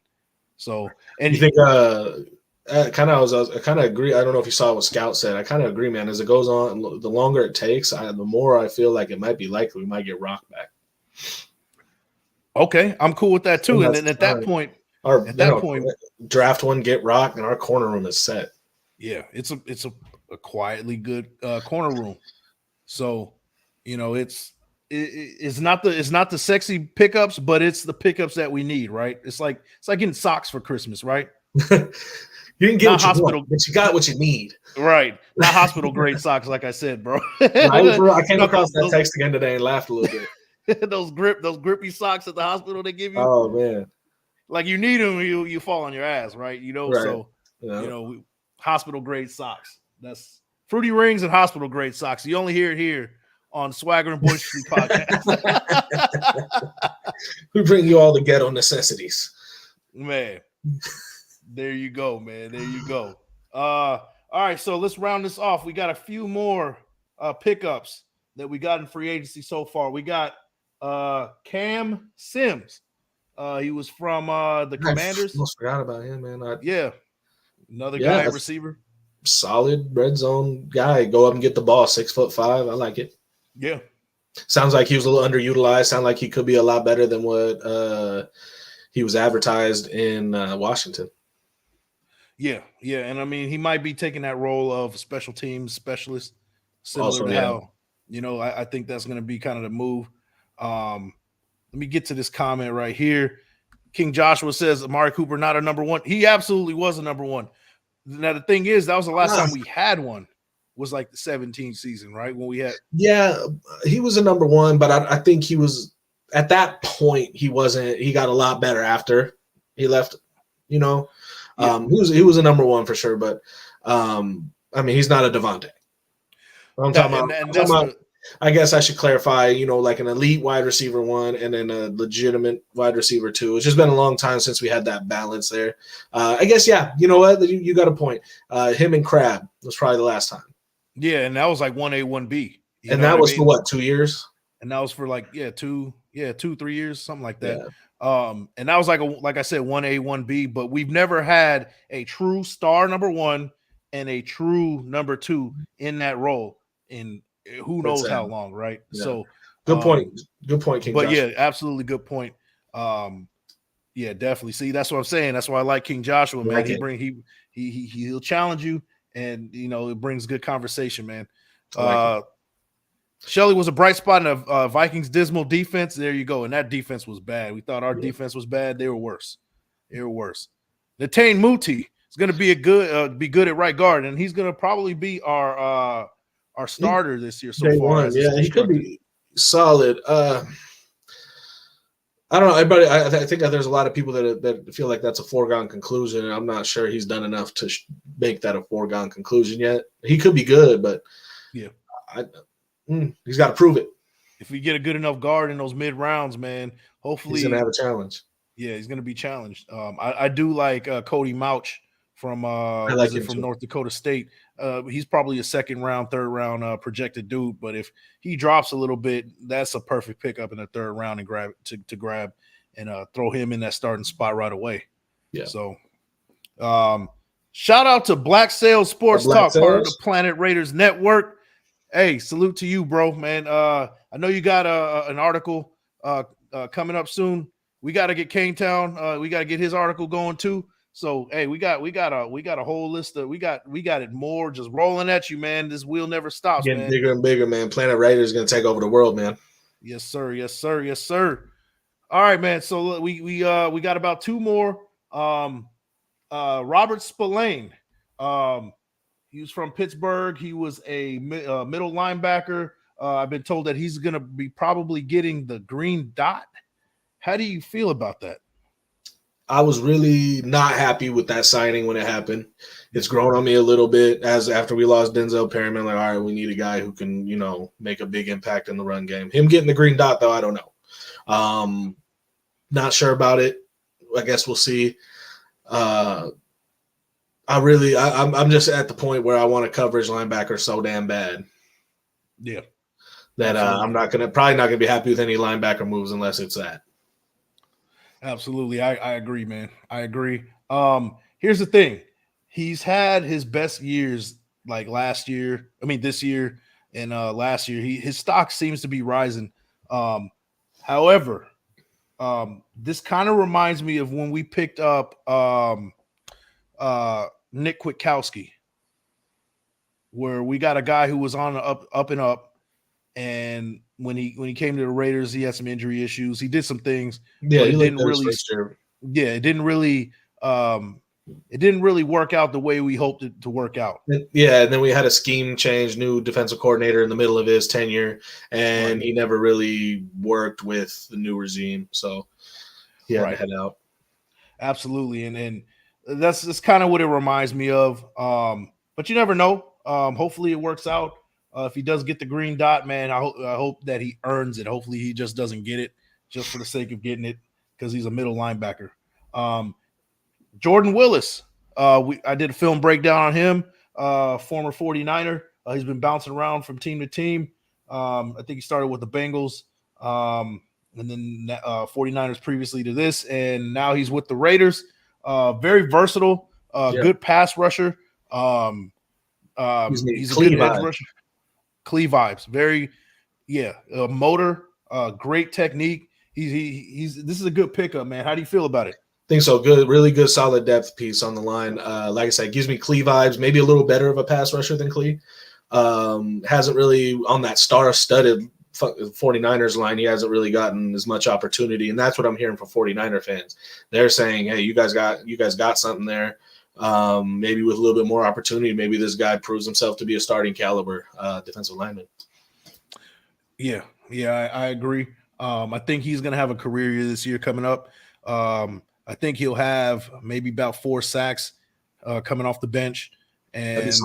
So, and you think I kind of agree. I don't know if you saw what Scout said. I kind of agree, man. As it goes on, the longer it takes, the more I feel like it might be likely we might get Rock back. Okay, I'm cool with that too. And then at that point, draft one, get Rock, and our corner room is set. Yeah, it's a quietly good corner room. So, it's not the sexy pickups, but it's the pickups that we need, right? It's like getting socks for Christmas, right? You didn't get Not what you hospital, want, but you got what you need. right? Not hospital grade socks, like I said, bro. I came across that text again today and laughed a little bit. those grippy socks at the hospital they give you. Oh man, like you need them, you fall on your ass, right? Right. So Yeah. hospital grade socks. That's Fruity Rings and hospital grade socks. You only hear it here on Swaggering Boisterously Podcast. We bring you all the ghetto necessities. Man, there you go, man. There you go. All right, so let's round this off. We got a few more pickups that we got in free agency so far. We got Cam Sims. He was from the Commanders. I almost forgot about him, man. Another guy receiver. Solid red zone guy. Go up and get the ball. 6'5". I like it. Yeah. Sounds like he was a little underutilized. Sound like he could be a lot better than what he was advertised in Washington. Yeah, and I mean he might be taking that role of special teams specialist, similar to how I think that's going to be kind of the move. Let me get to this comment right here. King Joshua says Amari Cooper not a number one. He absolutely was a number one. Now the thing is, that was the last time we had one. Was like the 17th season, right? When we had. Yeah, he was a number one, but I think he was at that point. He wasn't. He got a lot better after he left. He was a number one for sure, but I mean, he's not a Devontae. I'm talking about. I guess I should clarify, like an elite wide receiver 1 and then a legitimate wide receiver 2. It's just been a long time since we had that balance there. I guess, yeah, you know what? You got a point. Him and Crab was probably the last time. Yeah, and that was like 1A, 1B. And that was for what, 2 years? And that was for like, 2, 3 years, something like that. Yeah. And that was like I said, 1A, 1B, but we've never had a true star number 1 and a true number 2 in that role in who knows how long, right? Yeah. So good point, King. But Josh. Yeah, absolutely good point. Yeah, definitely. See, that's what I'm saying. That's why I like King Joshua, man. He'll challenge you, and it brings good conversation, man. Shelley was a bright spot in a Vikings dismal defense. There you go. And that defense was bad. We thought our defense was bad. They were worse. Natane Muti is going to be be good at right guard, and he's going to probably be our starter this year so far. Yeah, he could be solid. I don't know. Everybody, I think that there's a lot of people that feel like that's a foregone conclusion, and I'm not sure he's done enough to make that a foregone conclusion yet. He could be good, but yeah, he's got to prove it. If we get a good enough guard in those mid rounds, man, hopefully he's gonna have a challenge. Yeah, he's gonna be challenged. I do like Cody Mauch from North Dakota State. He's probably a second round, third round projected dude, but if he drops a little bit, that's a perfect pickup in the third round and grab and throw him in that starting spot right away. Yeah. So, shout out to Black Sales Sports Talk, part of the Planet Raiders Network. Hey, salute to you, bro, man. I know you got an article coming up soon. We got to get KANETOWN. We got to get his article going too. So hey, we got a whole list of we got it more just rolling at you, man. This wheel never stops. Getting man. Bigger and bigger, man. Planet Raiders is gonna take over the world, man. Yes, sir. Yes, sir. Yes, sir. All right, man. So we got about 2 more. Robert Spillane. He was from Pittsburgh. He was a middle linebacker. I've been told that he's gonna be probably getting the green dot. How do you feel about that? I was really not happy with that signing when it happened. It's grown on me a little bit after we lost Denzel Perryman. Like, all right, we need a guy who can, make a big impact in the run game. Him getting the green dot, though, I don't know. Not sure about it. I guess we'll see. I'm just at the point where I want a coverage linebacker so damn bad. Yeah. That I'm probably not gonna be happy with any linebacker moves unless it's that. Absolutely. I agree, man. I agree. Here's the thing. He's had his best years like this year and last year. His stock seems to be rising. However, this kind of reminds me of when we picked up Nick Kwiatkowski. where we got a guy who was on the up and up, and when he came to the Raiders, he had some injury issues. He did some things, Yeah, but he it looked didn't good his really. first year. Yeah, it didn't really work out the way we hoped it to work out. Yeah, and then we had a scheme change, new defensive coordinator in the middle of his tenure, and he never really worked with the new regime, so he had to head out. Absolutely, and that's kind of what it reminds me of. But you never know. Hopefully, it works out. If he does get the green dot, man, I hope that he earns it. Hopefully, he just doesn't get it just for the sake of getting it because he's a middle linebacker. Jordan Willis. I did a film breakdown on him, former 49er. He's been bouncing around from team to team. I think he started with the Bengals, and then 49ers previously to this, and now he's with the Raiders. Very versatile, good pass rusher. He's a good edge rusher. Clee vibes. Very, motor, great technique. This is a good pickup, man. How do you feel about it? I think so. Good, really good, solid depth piece on the line. Like I said, gives me Clee vibes. Maybe a little better of a pass rusher than Clee. Hasn't really on that star-studded 49ers line. He hasn't really gotten as much opportunity, and that's what I'm hearing from 49er fans. They're saying, "Hey, you guys got something there. Maybe with a little bit more opportunity, maybe this guy proves himself to be a starting caliber defensive lineman." Yeah, I agree. I think he's going to have a career year this year coming up. I think he'll have maybe about 4 sacks coming off the bench. And it's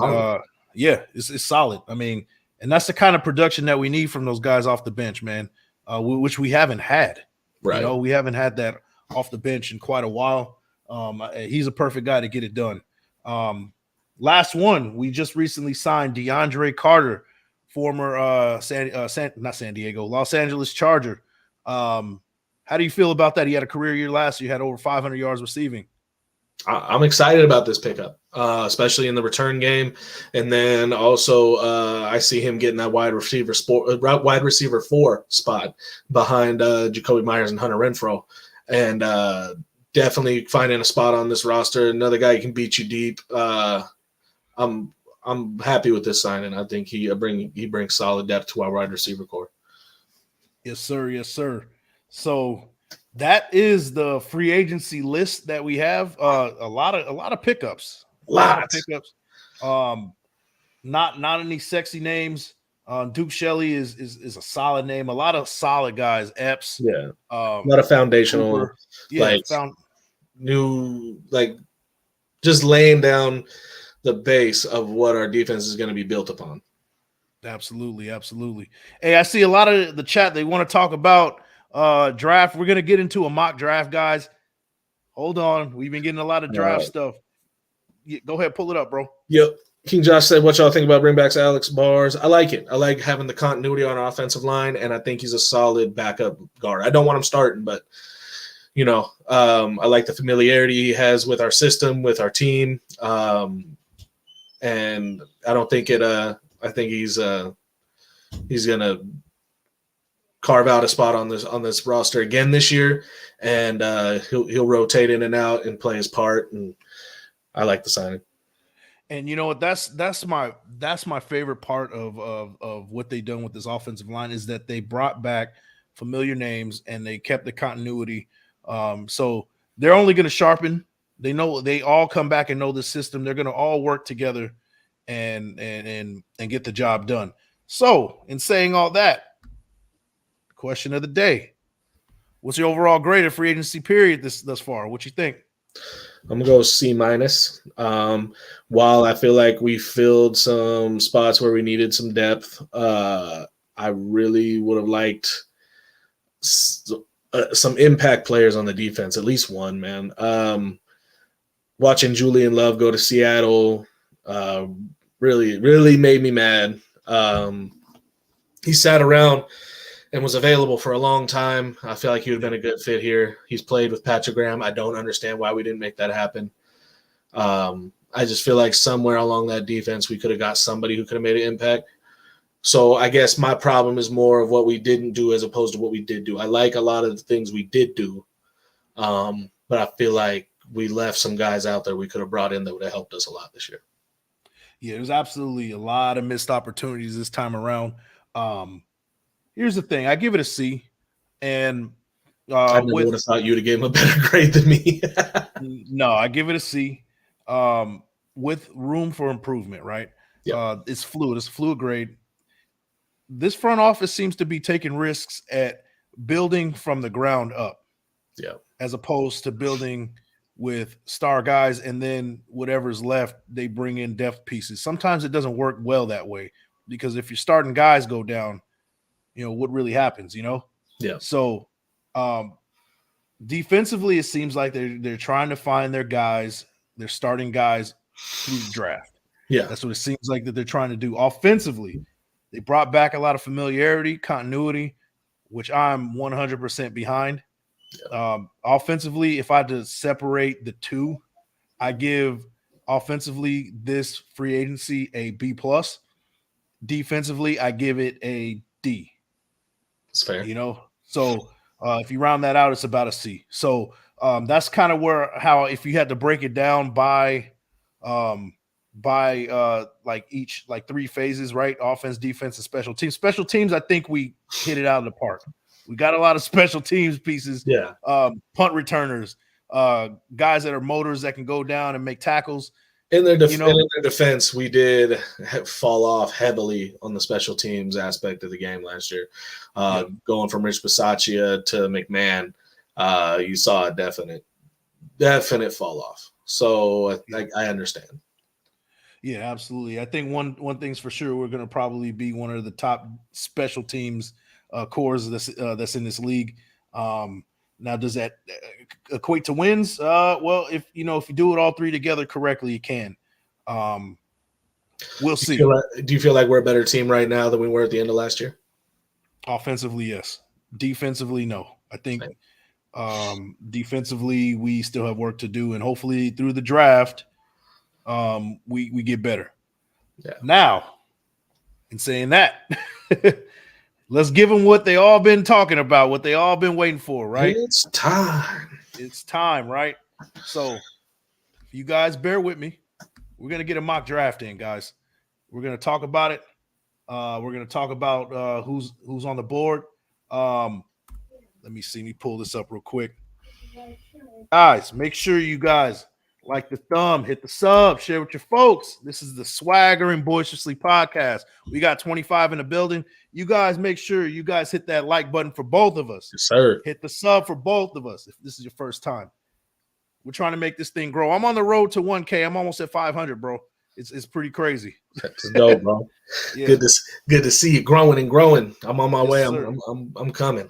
solid. I mean, and that's the kind of production that we need from those guys off the bench, man, which we haven't had. Right. You know, we haven't had that off the bench in quite a while. He's a perfect guy to get it done. Last one, we just recently signed DeAndre Carter, former Los Angeles Charger. How do you feel about that? He had a career year last year. He had over 500 yards receiving. I'm excited about this pickup, especially in the return game. And then also I see him getting that wide receiver 4 spot behind Jacoby Myers and Hunter Renfrow. And definitely finding a spot on this roster. Another guy who can beat you deep. I'm happy with this signing. I think he brings solid depth to our wide receiver core. Yes, sir. Yes, sir. So that is the free agency list that we have. A lot of pickups. A lot of pickups. Not any sexy names. Duke Shelley is a solid name. A lot of solid guys. Epps. Yeah. A lot of foundational. Cooper. Just laying down the base of what our defense is going to be built upon. Absolutely. Hey, I see a lot of the chat. They want to talk about draft. We're going to get into a mock draft, guys. Hold on. We've been getting a lot of draft stuff. Go ahead. Pull it up, bro. Yep. King Josh said, what y'all think about bringbacks Alex Bars? I like it. I like having the continuity on our offensive line, and I think he's a solid backup guard. I don't want him starting, but, I like the familiarity he has with our system, with our team. And I don't think I think he's going to carve out a spot on this roster again this year, and he'll rotate in and out and play his part, and I like the signing. And you know what? That's my favorite part of what they done with this offensive line is that they brought back familiar names and they kept the continuity. So they're only going to sharpen. They know they all come back and know the system. They're going to all work together and get the job done. So, in saying all that, question of the day: what's your overall grade of free agency period thus far? What you think? I'm gonna go C-. While I feel like we filled some spots where we needed some depth, I really would have liked some impact players on the defense, at least one, man. Watching Julian Love go to Seattle really, really made me mad. He sat around and was available for a long time. I feel like he would have been a good fit here. He's played with Patrick Graham. I don't understand why we didn't make that happen. I just feel like somewhere along that defense, we could have got somebody who could have made an impact. So I guess my problem is more of what we didn't do as opposed to what we did do. I like a lot of the things we did do, but I feel like we left some guys out there we could have brought in that would have helped us a lot this year. Yeah, there's absolutely a lot of missed opportunities this time around. Here's the thing. I give it a C. And I never would have thought you would have gave him a better grade than me. no, I give it a C. With room for improvement, right? Yep. It's fluid. It's a fluid grade. This front office seems to be taking risks at building from the ground up. Yeah. As opposed to building with star guys and then whatever's left, they bring in depth pieces. Sometimes it doesn't work well that way because if your starting guys go down, what really happens, Yeah. So defensively, it seems like they're trying to find their guys, their starting guys through the draft. Yeah. That's what it seems like that they're trying to do. Offensively, they brought back a lot of familiarity, continuity, which I'm 100% behind. Offensively, if I had to separate the two, I give offensively this free agency a B+. Defensively, I give it a D. That's fair. So if you round that out, it's about a C. So that's kind of if you had to break it down by each three phases, right? Offense, defense, and special teams. Special teams, I think we hit it out of the park. We got a lot of special teams pieces. Yeah. Punt returners, guys that are motors that can go down and make tackles. In their defense, we did fall off heavily on the special teams aspect of the game last year. Going from Rich Bisaccia to McMahon, you saw a definite fall off. So I understand. Yeah, absolutely. I think one thing's for sure, we're going to probably be one of the top special teams cores that's in this league. Now, does that equate to wins? Well, if you do it all three together correctly, you can. We'll see. Do you feel like we're a better team right now than we were at the end of last year? Offensively, yes. Defensively, no. I think defensively we still have work to do, and hopefully through the draft, we get better. Yeah. Now, in saying that, let's give them what they all been talking about, what they all been waiting for, right? It's time. It's time, right? So, if you guys bear with me, we're gonna get a mock draft in, guys. We're gonna talk about it. We're gonna talk about who's on the board. Let me see. Let me pull this up real quick. Guys, make sure you guys like the thumb, hit the sub, share with your folks. This is the Swaggering Boisterously podcast. We got 25 in the building. You guys make sure you guys hit that like button for both of us. Yes, sir. Hit the sub for both of us if this is your first time. We're trying to make this thing grow. I'm on the road to 1K. I'm almost at 500, bro. It's pretty crazy. That's dope, bro. Yeah. Good to see you growing and growing. I'm on my way. Sir. I'm coming.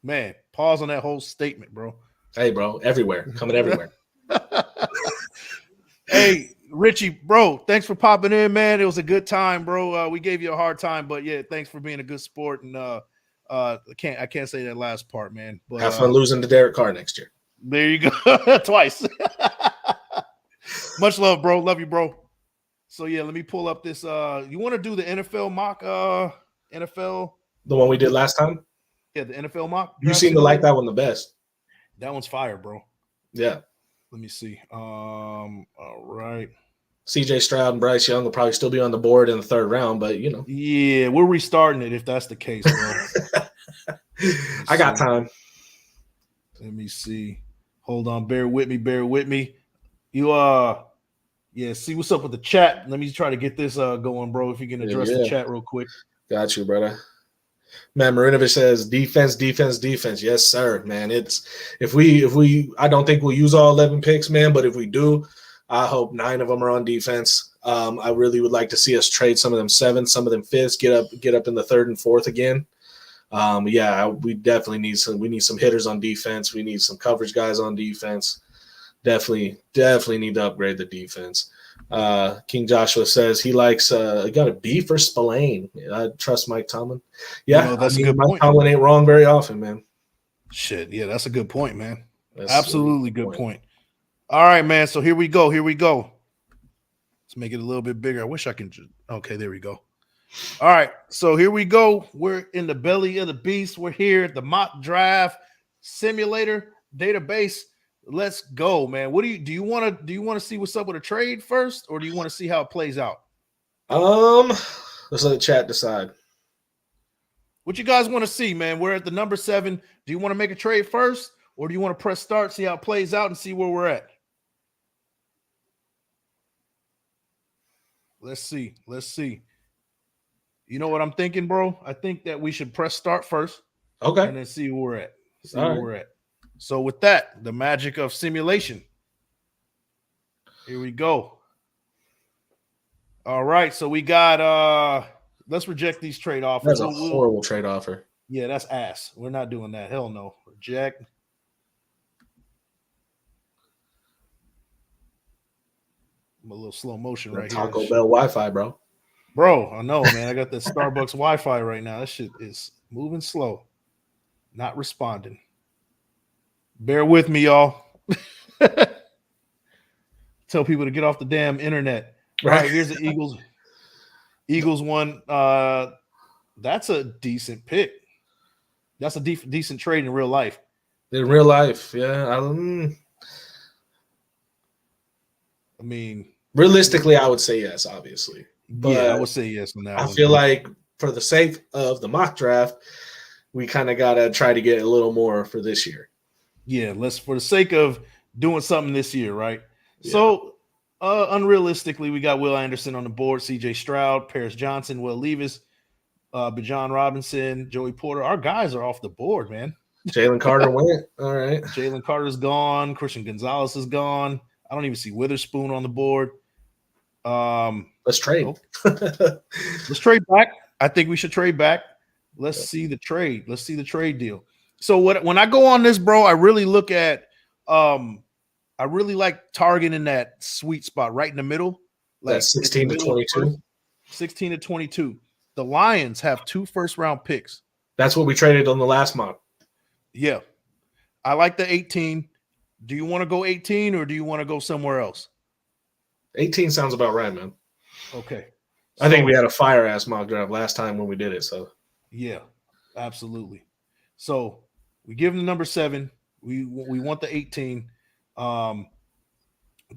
Man, pause on that whole statement, bro. Hey, bro, everywhere. Coming everywhere. Hey, Richie, bro, thanks for popping in, man. It was a good time, bro. We gave you a hard time, but yeah, thanks for being a good sport. And I can't say that last part, man. But have fun losing to Derek Carr next year. There you go. Twice. Much love, bro. Love you, bro. So yeah, let me pull up this. You want to do the NFL mock? NFL, the one we did last time. Yeah, the NFL mock. You seem to like that one the best. That one's fire, bro. Yeah. Let me see. All right. CJ Stroud and Bryce Young will probably still be on the board in the third round, but Yeah, we're restarting it if that's the case, bro. I got time. Let me see. Hold on. Bear with me. You see what's up with the chat. Let me try to get this going, bro. If you can address the chat real quick. Got you, brother. Man, Marinovich says defense. Yes, sir, man. It's if we I don't think we'll use all 11 picks, man, but if we do, I hope 9 of them are on defense. I really would like to see us trade some of them 7th, some of them 5th, get up in the 3rd and 4th again. We definitely need some hitters on defense. We need some coverage guys on defense. Definitely need to upgrade the defense. King Joshua says he likes got a B for Spillane. I trust Mike Tomlin. Yeah, that's a good Mike point. Tomlin ain't wrong very often, man. Shit, yeah, that's a good point, man. That's absolutely good point. All right, man. So here we go. Let's make it a little bit bigger. I wish I can. Okay, there we go. All right, so here we go. We're in the belly of the beast. We're here at the mock draft simulator database. Let's go, man. What do you want to see what's up with a trade first, or do you want to see how it plays out? Let's let the chat decide. What you guys want to see, man? We're at the number 7. Do you want to make a trade first, or do you want to press start, see how it plays out, and see where we're at? Let's see. You know what I'm thinking, bro? I think that we should press start first. Okay. And then see where we're at. We're at. So with that, the magic of simulation. Here we go. All right. So we got let's reject these trade offers. That's a horrible trade offer. Yeah, that's ass. We're not doing that. Hell no. Reject. I'm a little slow motion right here. Taco Bell Wi-Fi, bro. Bro, I know, man. I got the Starbucks Wi-Fi right now. That shit is moving slow. Not responding. Bear with me, y'all. Tell people to get off the damn internet. All right, here's the Eagles. Eagles one. That's a decent pick. That's a decent trade in real life. In real life, yeah. I mean, realistically, I would say yes, obviously. But yeah, I would say yes on that. I feel like for the sake of the mock draft, we kind of got to try to get a little more for this year. Yeah, let's for the sake of doing something this year, right? Yeah. So, unrealistically, we got Will Anderson on the board, C.J. Stroud, Paris Johnson, Will Levis, Bijan Robinson, Joey Porter. Our guys are off the board, man. Jalen Carter went. All right. Jalen Carter's gone. Christian Gonzalez is gone. I don't even see Witherspoon on the board. Let's trade. Let's trade back. I think we should trade back. Let's see the trade. Let's see the trade deal. So when I go on this, bro, I really look at I really like targeting that sweet spot right in the middle. Like that's 16 to 22. 16 to 22. The Lions have 2 first-round picks. That's what we traded on the last mock. Yeah. I like the 18. Do you want to go 18 or do you want to go somewhere else? 18 sounds about right, man. Okay. I think we had a fire-ass mock draft last time when we did it. So yeah, absolutely. So we give them number 7. We want the 18. Do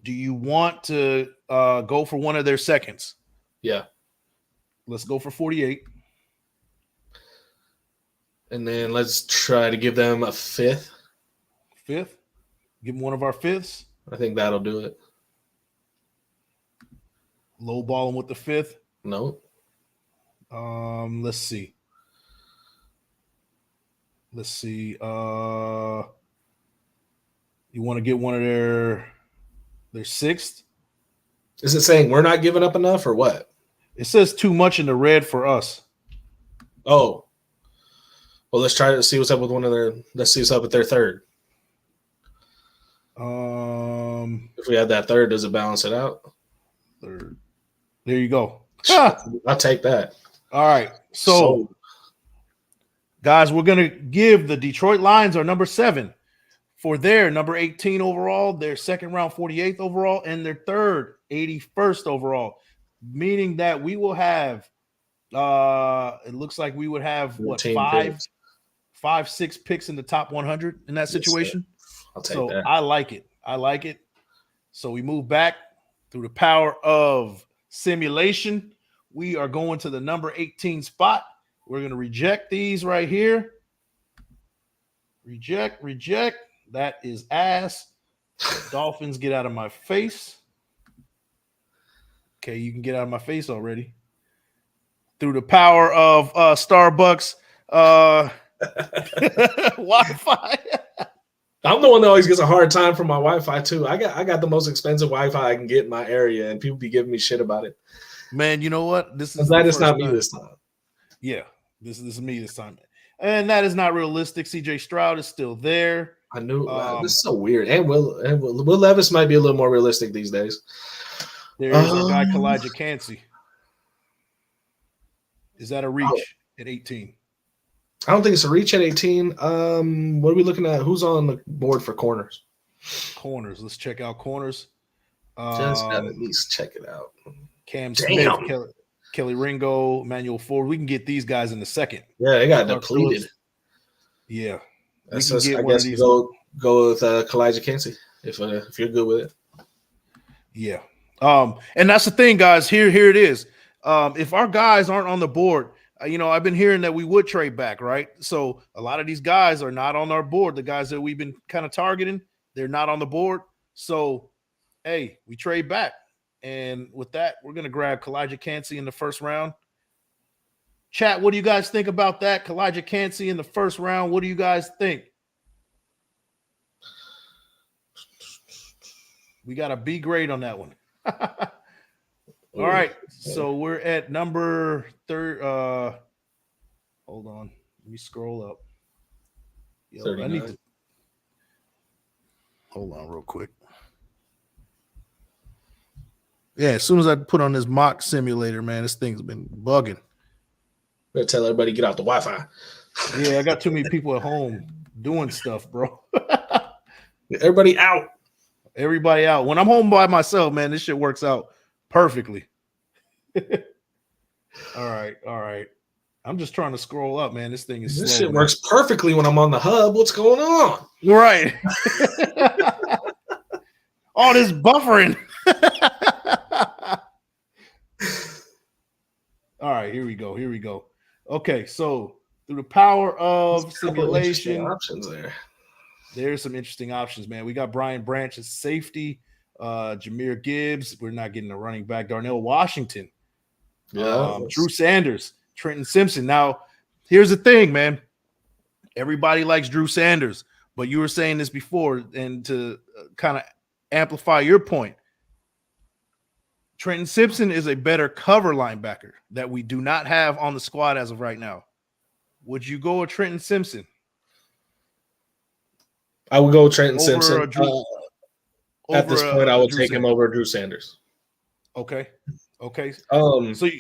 you want to go for one of their seconds? Yeah. Let's go for 48. And then let's try to give them a 5th. 5th? Give them one of our 5ths? I think that'll do it. Low ball them with the 5th? No. Let's see. You want to get one of their 6th? Is it saying we're not giving up enough or what? It says too much in the red for us. Oh. Well, let's try to see what's up with let's see what's up with their 3rd. If we had that 3rd, does it balance it out? 3rd. There you go. I'll take that. All right. So, guys, we're going to give the Detroit Lions our number 7 for their number 18 overall, their 2nd round 48th overall, and their 3rd 81st overall, meaning that we will have it looks like we would have what 5-6 picks in the top 100 in that situation. I'll take that. I like it. So we move back through the power of simulation. We are going to the number 18 spot. We're going to reject these right here. Reject. That is ass. Dolphins, get out of my face. Okay, you can get out of my face already. Through the power of Starbucks Wi-Fi. I'm the one that always gets a hard time for my Wi-Fi too. I got the most expensive Wi-Fi I can get in my area, and people be giving me shit about it. Man, you know what? This is not me this time. Yeah, this is me this time, and that is not realistic. C.J. Stroud is still there. I knew this is so weird. And Will Levis might be a little more realistic these days. There is a guy, Kalijah Cansey. Is that a reach at 18? I don't think it's a reach at 18. What are we looking at? Who's on the board for corners? Corners. Let's check out corners. Just gotta at least check it out. Cam Smith, Kelly Ringo, Emmanuel Ford. We can get these guys in the 2nd. Yeah, they got depleted. Yeah. I guess you go with Kalijah Cansey if you're good with it. Yeah. And that's the thing, guys. Here it is. if our guys aren't on the board, I've been hearing that we would trade back, right? So a lot of these guys are not on our board. The guys that we've been kind of targeting, they're not on the board. So, hey, we trade back. And with that, we're going to grab Kalijah Kancey in the first round. Chat, what do you guys think about that? Kalijah Kancey in the first round. What do you guys think? We got a B grade on that one. All right, so we're at number 30. Hold on, let me scroll up. I need to hold on real quick. Yeah, as soon as I put on this mock simulator, man, this thing's been bugging. Better tell everybody get out the Wi-Fi. Yeah, I got too many people at home doing stuff, bro. Everybody out. Everybody out. When I'm home by myself, man, this shit works out perfectly. All right. I'm just trying to scroll up, man. This thing is this slow, shit man. works perfectly when I'm on the hub. What's going on? Right. All this buffering. All right, here we go. Okay, so through the power of simulation, options there's some interesting options, man. We got Brian Branch as safety, Jahmyr Gibbs. We're not getting a running back. Darnell Washington, Drew Sanders, Trenton Simpson. Now, here's the thing, man. Everybody likes Drew Sanders, but you were saying this before, and to kind of amplify your point, Trenton Simpson is a better cover linebacker that we do not have on the squad as of right now. Would you go with Trenton Simpson? I would go with Trenton Simpson. At this point, I would take him over Drew Sanders. Okay. So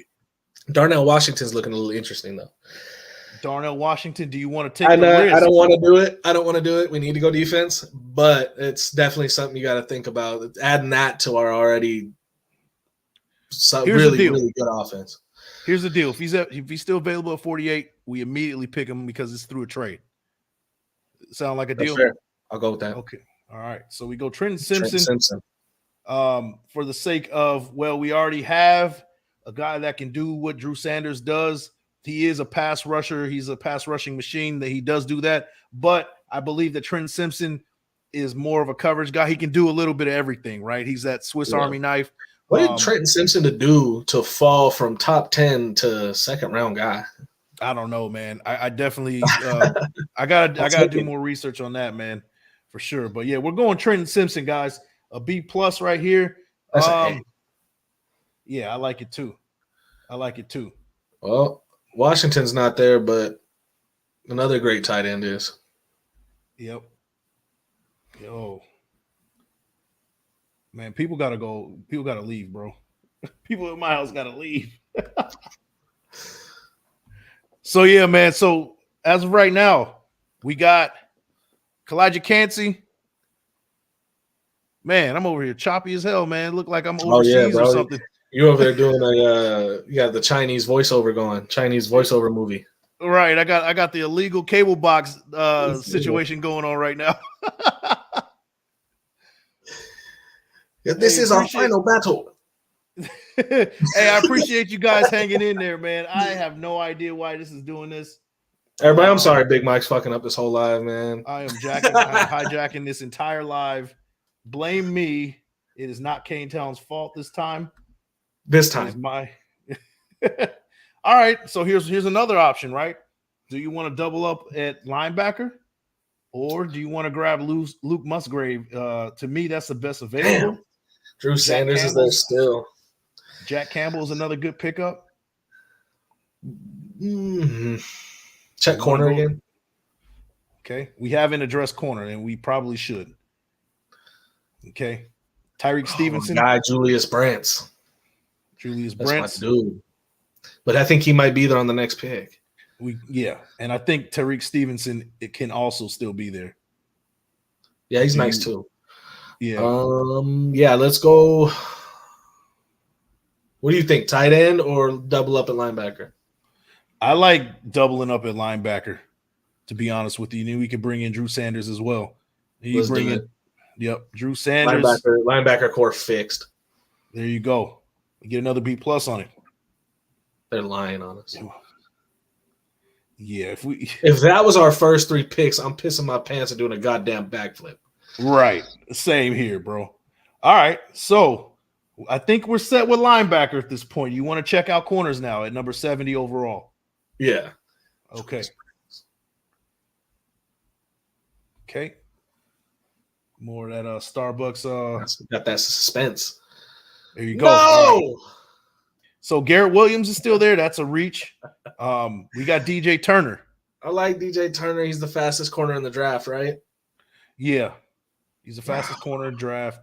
Darnell Washington's looking a little interesting, though. Darnell Washington, do you want to take the risk? I don't want to do it. We need to go defense, but it's definitely something you got to think about. Adding that to our already really good offense. Here's the deal. If he's still available at 48, we immediately pick him because it's through a trade. Sound like a deal? Fair. I'll go with that. Okay. All right. So we go Trenton Simpson. For the sake of, we already have a guy that can do what Drew Sanders does. He is a pass rusher. He's a pass rushing machine that he does do that. But I believe that Trenton Simpson is more of a coverage guy. He can do a little bit of everything, right? He's that Swiss Army knife. What did Trenton Simpson to do to fall from top 10 to second round guy? I don't know, man. I definitely I gotta do more research on that, man, for sure. But yeah, we're going Trenton Simpson, guys. A B+ right here. Yeah, I like it too. Well, Washington's not there, but another great tight end is. Yep. Yo. Man, people gotta go. People gotta leave, bro. People in my house gotta leave. So yeah, man. So as of right now, we got Kalijah Kancey. Man, I'm over here choppy as hell, man. Look like I'm overseas or something. You over there doing the Chinese voiceover going, Chinese voiceover movie. Right. I got the illegal cable box situation going on right now. This is our final battle. Hey, I appreciate you guys hanging in there, man. I have no idea why this is doing this. Everybody, I'm sorry, Big Mike's fucking up this whole live, man. I'm hijacking this entire live. Blame me. It is not KANETOWN's fault this time. My All right. So here's another option, right? Do you want to double up at linebacker? Or do you want to grab Luke Musgrave? To me, that's the best available. Damn. Drew Sanders is there still. Jack Campbell is another good pickup. Mm-hmm. Check corner again. Okay. We haven't addressed corner, and we probably should. Okay. Tyreek Stevenson. Guy Julius Brents. That's my dude. But I think he might be there on the next pick. And I think Tyreek Stevenson can also still be there. Yeah, he's nice too. Yeah. Let's go. What do you think? Tight end or double up at linebacker? I like doubling up at linebacker, to be honest with you. And then we could bring in Drew Sanders as well. Let's bring in. Yep, Drew Sanders. Linebacker core fixed. There you go. You get another B+ on it. They're lying on us. Yeah, if that was our first 3 picks, I'm pissing my pants and doing a goddamn backflip. Right. Same here, bro. All right. So I think we're set with linebacker at this point. You want to check out corners now at number 70 overall. Yeah. Okay. Okay. More of that Starbucks. Got that suspense. There you go. No! So Garrett Williams is still there. That's a reach. We got DJ Turner. I like DJ Turner. He's the fastest corner in the draft, right? Yeah. He's the fastest corner in the draft.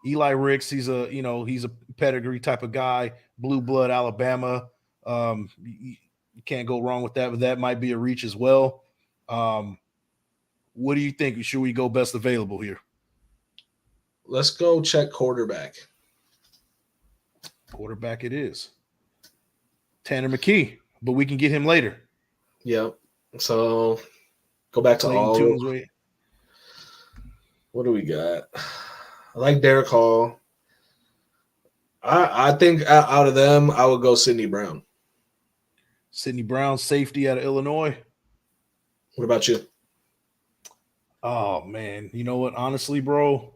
Eli Ricks, he's a pedigree type of guy. Blue blood, Alabama. You can't go wrong with that, but that might be a reach as well. What do you think? Should we go best available here? Let's go check quarterback. Quarterback it is. Tanner McKee, but we can get him later. Yep. So go back to all. What do we got? I like Derek Hall. I think out of them, I would go Sidney Brown. Sidney Brown, safety out of Illinois. What about you? Oh, man. You know what? Honestly, bro,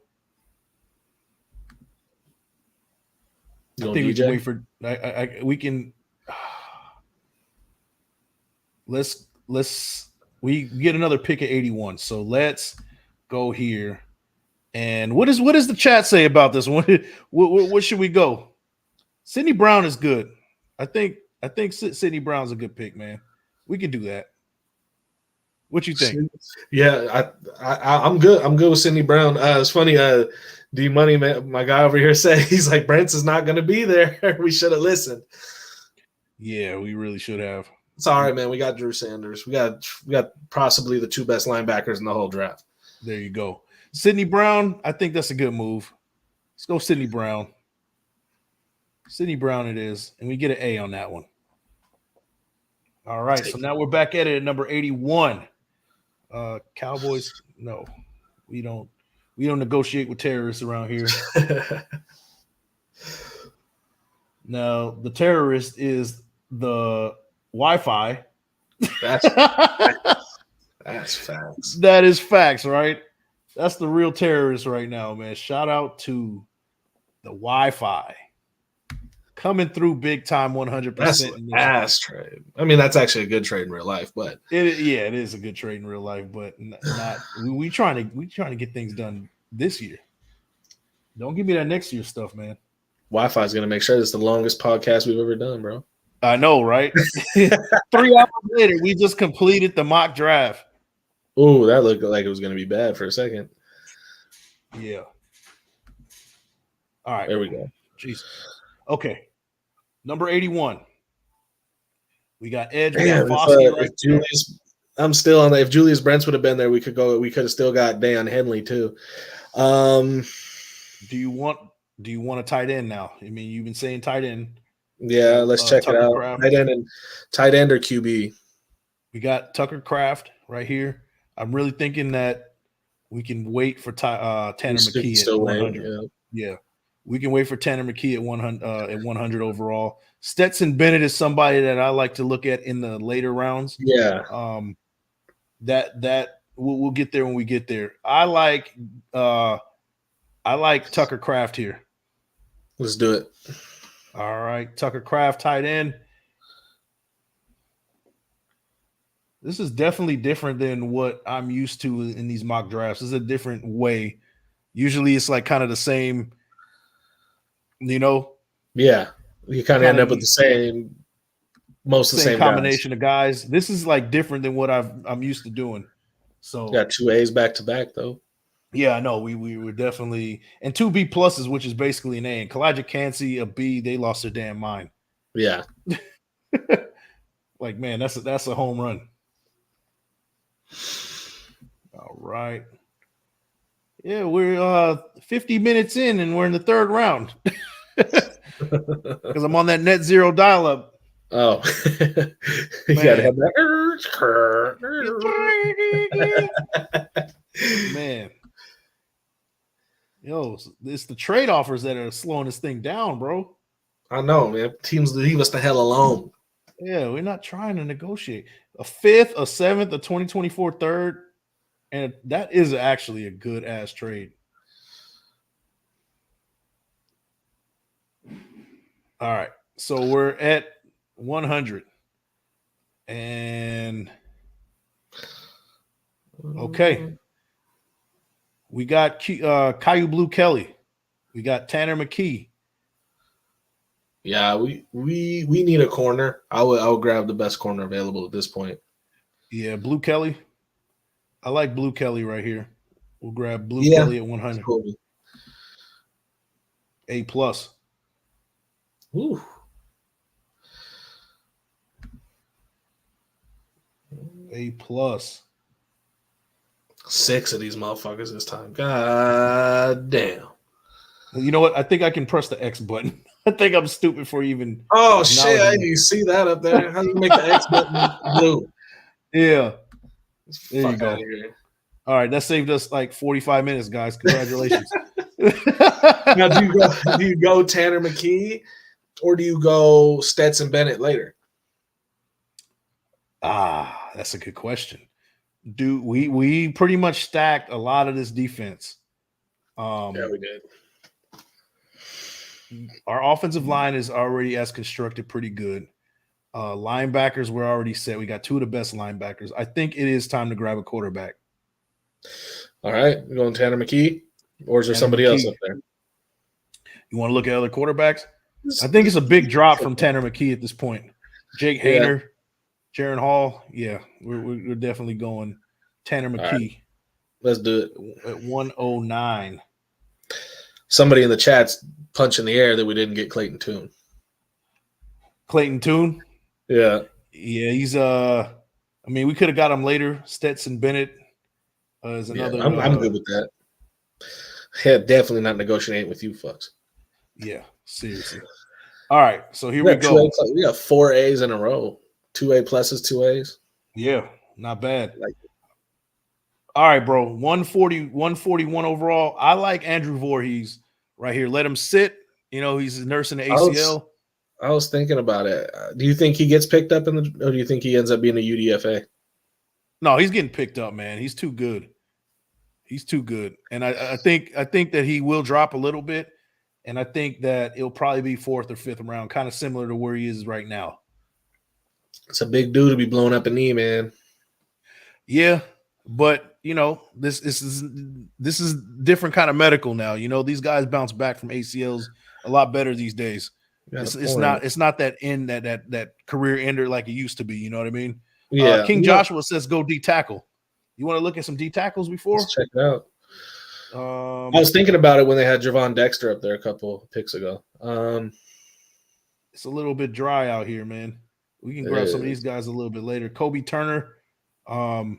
I think we can wait for we can we get another pick at 81. So let's go here. And what does the chat say about this one? What should we go? Sidney Brown is good. I think Sidney Brown's a good pick, man. We can do that. What you think? Yeah, I'm good. I'm good with Sidney Brown. It's funny. D Money, man, my guy over here said he's like Brent's is not going to be there. We should have listened. Yeah, we really should have. It's all right, man. We got Drew Sanders. We got possibly the 2 best linebackers in the whole draft. There you go. Sidney Brown, I think that's a good move. Let's go Sidney Brown. Sidney Brown it is, and we get an A on that one. All right, so now we're back at it at number 81. Cowboys, no, we don't negotiate with terrorists around here. Now, the terrorist is the Wi-Fi. That's facts. That is facts, right? That's the real terrorist right now, man. Shout out to the Wi-Fi. Coming through big time 100%. That's an ass trade. I mean, that's actually a good trade in real life, but it is a good trade in real life, but not we trying to get things done this year. Don't give me that next year stuff, man. Wi-Fi is going to make sure it's the longest podcast we've ever done, bro. I know, right? 3 hours later, we just completed the mock draft. Ooh, that looked like it was going to be bad for a second. Yeah. All right. There we go. Jesus. Okay. Number 81. We got Edge. I'm still on that. If Julius Brents would have been there, we could have still got Dan Henley too. Do you want a tight end now? I mean, you've been saying tight end. Yeah, let's check it out. Kraft. Tight end or QB. We got Tucker Kraft right here. I'm really thinking that we can wait for Tanner McKee at 100. Yeah, we can wait for Tanner McKee at 100 overall. Stetson Bennett is somebody that I like to look at in the later rounds. Yeah. That we'll get there when we get there. I like Tucker Kraft here. Let's do it. All right, Tucker Kraft, tight end. This is definitely different than what I'm used to in these mock drafts. This is a different way. Usually it's like kind of the same, you know? Yeah. You kind of end up with the same combination of guys. This is like different than what I'm used to doing. So got 2 A's back to back though. Yeah, I know. We were definitely and 2 B pluses, which is basically an A. And Kalijah Cansey, a B, they lost their damn mind. Yeah. Like, man, that's a home run. All right. Yeah, we're 50 minutes in and we're in the 3rd round. Because I'm on that net zero dial-up. Oh. You gotta have that. Man. Yo, it's the trade offers that are slowing this thing down, bro. I know, man. Teams leave us the hell alone. Yeah, we're not trying to negotiate. A fifth, a seventh, a 2024 third, and that is actually a good ass trade. All right, so we're at 100, and okay, we got Caillou Blue Kelly, we got Tanner McKee. Yeah, we need a corner. I would grab the best corner available at this point. Yeah, Blue Kelly. I like Blue Kelly right here. We'll grab Blue Yeah, Kelly at 100. Cool. A plus. Ooh. A plus. 6 of these motherfuckers this time. God damn. You know what? I think I can press the X button. I think I'm stupid for even. Oh shit! I didn't even see that up there. How do you make the X button blue? Yeah. There Fuck you go. outta here. All right, that saved us like 45 minutes, guys. Congratulations. Now, do you go Tanner McKee or do you go Stetson Bennett later? That's a good question. Do we pretty much stacked a lot of this defense? Yeah, we did. Our offensive line is already as constructed pretty good. Linebackers were already set. We got 2 of the best linebackers. I think it is time to grab a quarterback. All right, you going Tanner McKee, or is there Tanner somebody McKee. else up there? You want to look at other quarterbacks? I think it's a big drop from Tanner McKee at this point. Jake Hayner, Jaron Hall. Yeah, we're definitely going Tanner McKee. Right. Let's do it. At 109. Somebody in the chat's punching the air that we didn't get Clayton Tune. Clayton Tune. Yeah. Yeah, he's I mean, we could have got him later. Stetson Bennett is another. Yeah, I'm good with that. Yeah, definitely not negotiating with you fucks. Yeah, seriously. All right, so here we go. We got 4 A's in a row. 2 A pluses, 2 A's. Yeah, not bad. Like it. All right, bro. 140, 141 overall. I like Andrew Voorhees right here. Let him sit. You know, he's nursing the ACL. I was thinking about it. Do you think he gets picked up or do you think he ends up being a UDFA? No, he's getting picked up, man. He's too good. He's too good. And I think that he will drop a little bit. And I think that it'll probably be 4th or 5th round, kind of similar to where he is right now. It's a big dude to be blowing up a knee, man. Yeah, but you know, this is different kind of medical now. You know, these guys bounce back from ACLs a lot better these days. It's not that career ender like it used to be. You know what I mean? Yeah. King Joshua says go D tackle. You want to look at some D tackles before? Let's check it out. I was thinking about it when they had Javon Dexter up there a couple picks ago. It's a little bit dry out here, man. We can grab some of these guys a little bit later. Kobe Turner. What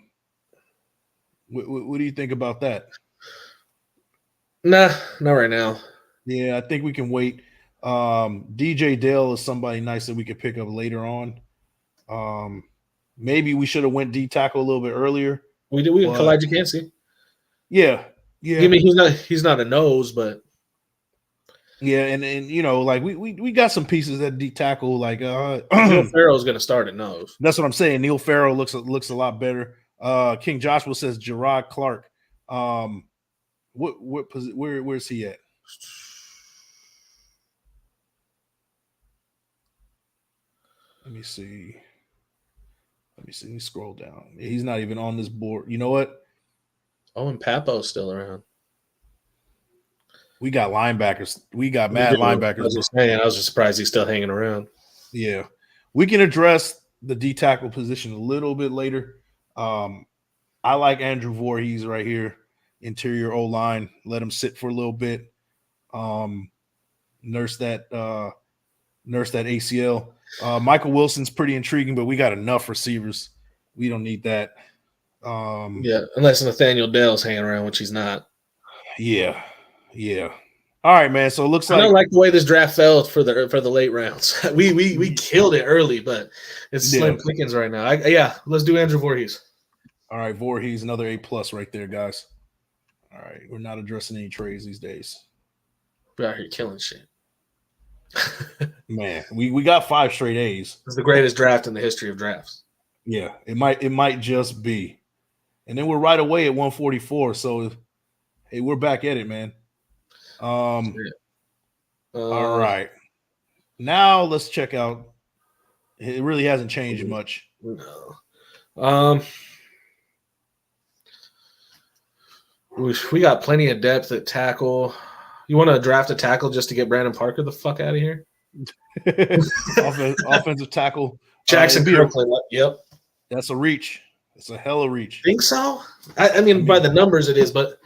do you think about that? Nah, not right now. Yeah, I think we can wait. DJ Dale is somebody nice that we could pick up later on. Maybe we should have went D tackle a little bit earlier. We did. We Kalijah Cansey. Yeah. I mean, he's not a nose, but yeah, and you know, like we got some pieces at D tackle. Like Neil Farrell's going to start at nose. That's what I'm saying. Neil Farrell looks a lot better. King Joshua says Gerard Clark. Where's he at? Let me see. Let me scroll down. He's not even on this board. You know what? Oh, and Papo's still around. We got linebackers. We got mad linebackers. I was just surprised he's still hanging around. Yeah. We can address the D tackle position a little bit later. I like Andrew Voorhees right here. Interior O-line. Let him sit for a little bit. Nurse that ACL. Michael Wilson's pretty intriguing, but we got enough receivers. We don't need that. Yeah, unless Nathaniel Dell's hanging around, which he's not. Yeah. All right, man. So it looks like I don't like the way this draft fell for the late rounds. we killed it early, but it's slim pickings right now. Let's do Andrew Voorhees. All right, Voorhees, another A+ right there, guys. All right, we're not addressing any trades these days. We're out here killing shit. Man, we got 5 straight A's. It's the greatest draft in the history of drafts. Yeah, it might just be. And then we're right away at 144. So hey, we're back at it, man. All right. Now let's check out. It really hasn't changed much. No. We got plenty of depth at tackle. You want to draft a tackle just to get Brandon Parker the fuck out of here? Offensive tackle. Jackson Kirkland. Yep. That's a reach. It's a hella reach. Think so? I mean, by the numbers it is, but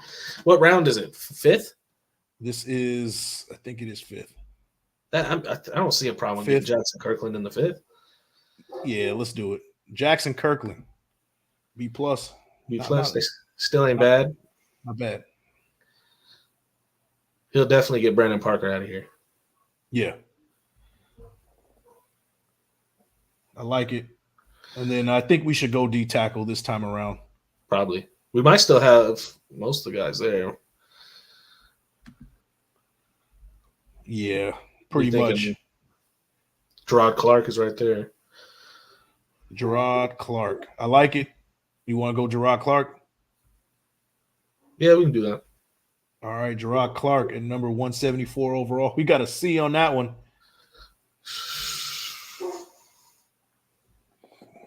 what round is it? 5th? This is, I think it is 5th. I don't see a problem with getting Jackson Kirkland in the 5th. Yeah, let's do it. Jackson Kirkland. B+. B+. They still ain't bad. Not bad. He'll definitely get Brandon Parker out of here. Yeah. I like it. And then I think we should go D tackle this time around. Probably. We might still have most of the guys there. Yeah, pretty much. Gerard Clark is right there. Gerard Clark. I like it. You want to go Gerard Clark? Yeah, we can do that. All right, Gerard Clark at number 174 overall. We got a C on that one.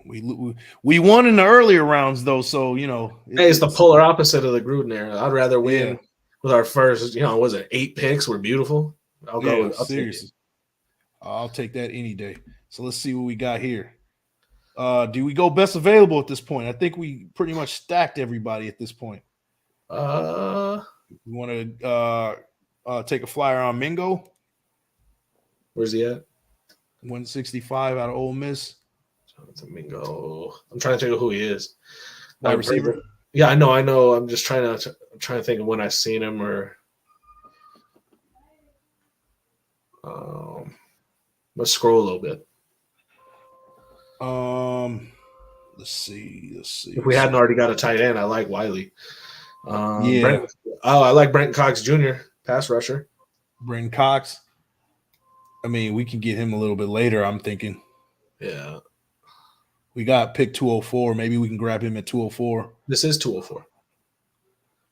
We won in the earlier rounds, though, so, you know. It's the polar opposite of the Gruden era. I'd rather win with our first, was it 8 picks? We're beautiful. I'll go with seriously. I'll take that any day. So let's see what we got here. Do we go best available at this point? I think we pretty much stacked everybody at this point. You want to take a flyer on Mingo? Where's he at? 165 out of Ole Miss. Jonathan Mingo. I'm trying to think of who he is. Wide receiver. Yeah, I know. I'm just trying to think of when I've seen him or. Let's scroll a little bit. Let's see. If we hadn't already got a tight end, I like Wiley. Yeah. I like Brenton Cox Jr., pass rusher. Brenton Cox. I mean, we can get him a little bit later, I'm thinking. Yeah. We got pick 204. Maybe we can grab him at 204. This is 204.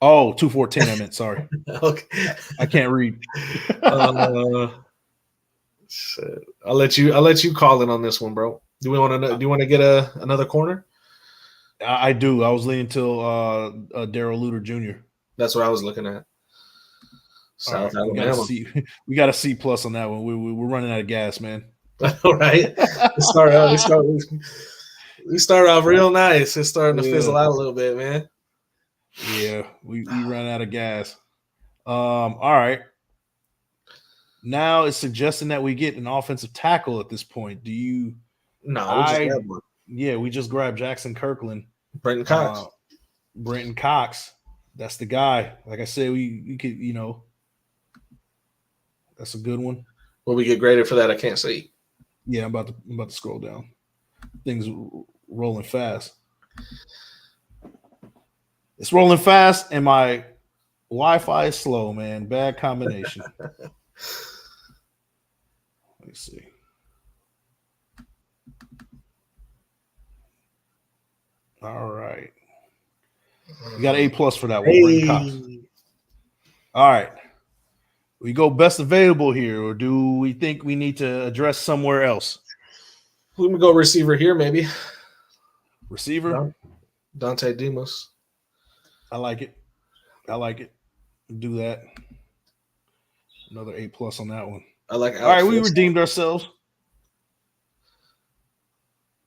Oh, 214, I meant. Sorry. Okay. I can't read. Shit. I'll let you call in on this one, bro. Do you want to get another corner? I do. I was leaning till Darrell Luter Jr. That's what I was looking at. South Alabama. We got a C plus on that one. We're running out of gas, man. All right. We start off real nice. It's starting to fizzle out a little bit, man. Yeah, we ran out of gas. All right. Now it's suggesting that we get an offensive tackle at this point. Do you? No, we just grabbed one. Yeah, we just grabbed Jackson Kirkland. Brenton Cox. Brenton Cox. That's the guy. Like I said, we could, that's a good one. Will we get graded for that? I can't see. Yeah, I'm about to scroll down. Things rolling fast. It's rolling fast, and my Wi-Fi is slow, man. Bad combination. Let me see. All right. You got an A+ for that one. Hey. All right. We go best available here, or do we think we need to address somewhere else? We can go receiver here, maybe. Receiver? Dante Demos. I like it. Do that. Another A+ on that one. I like. All right, we redeemed ourselves.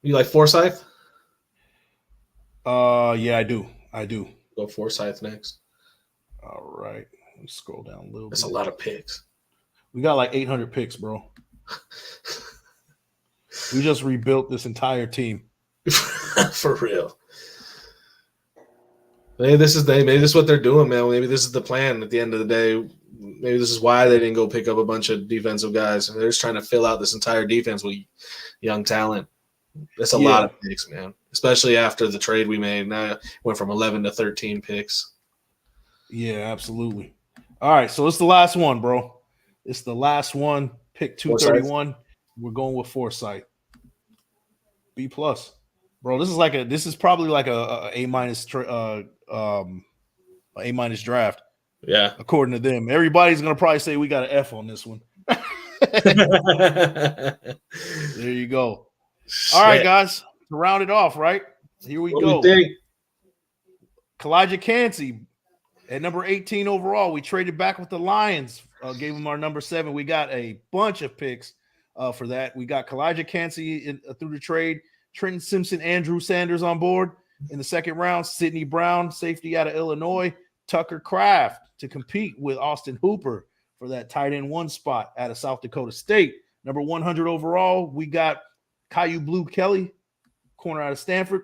You like Forsyth? Yeah, I do. Go Forsyth next. All right. Let me scroll down a little bit. That's a lot of picks. We got like 800 picks, bro. We just rebuilt this entire team. For real. Maybe this is what they're doing, man. Maybe this is the plan at the end of the day. Maybe this is why they didn't go pick up a bunch of defensive guys. They're just trying to fill out this entire defense with young talent. That's a lot of picks, man. Especially after the trade we made. Now it went from 11 to 13 picks. Yeah, absolutely. All right, so it's the last one, bro. It's the last one. Pick 231. We're going with foresight. B+. Bro, this is probably like a A- A- draft. Yeah. According to them. Everybody's gonna probably say we got an F on this one. There you go. All right, guys. To round it off, right? Here we go. Kalijah Kancey at number 18 overall. We traded back with the Lions. Gave him our number 7. We got a bunch of picks for that. We got Kalijah Kancey through the trade. Trenton Simpson, Andrew Sanders on board in the second round. Sidney Brown, safety out of Illinois. Tucker Kraft to compete with Austin Hooper for that tight end 1 spot out of South Dakota State. Number 100 overall, we got Caillou Blue Kelly, corner out of Stanford.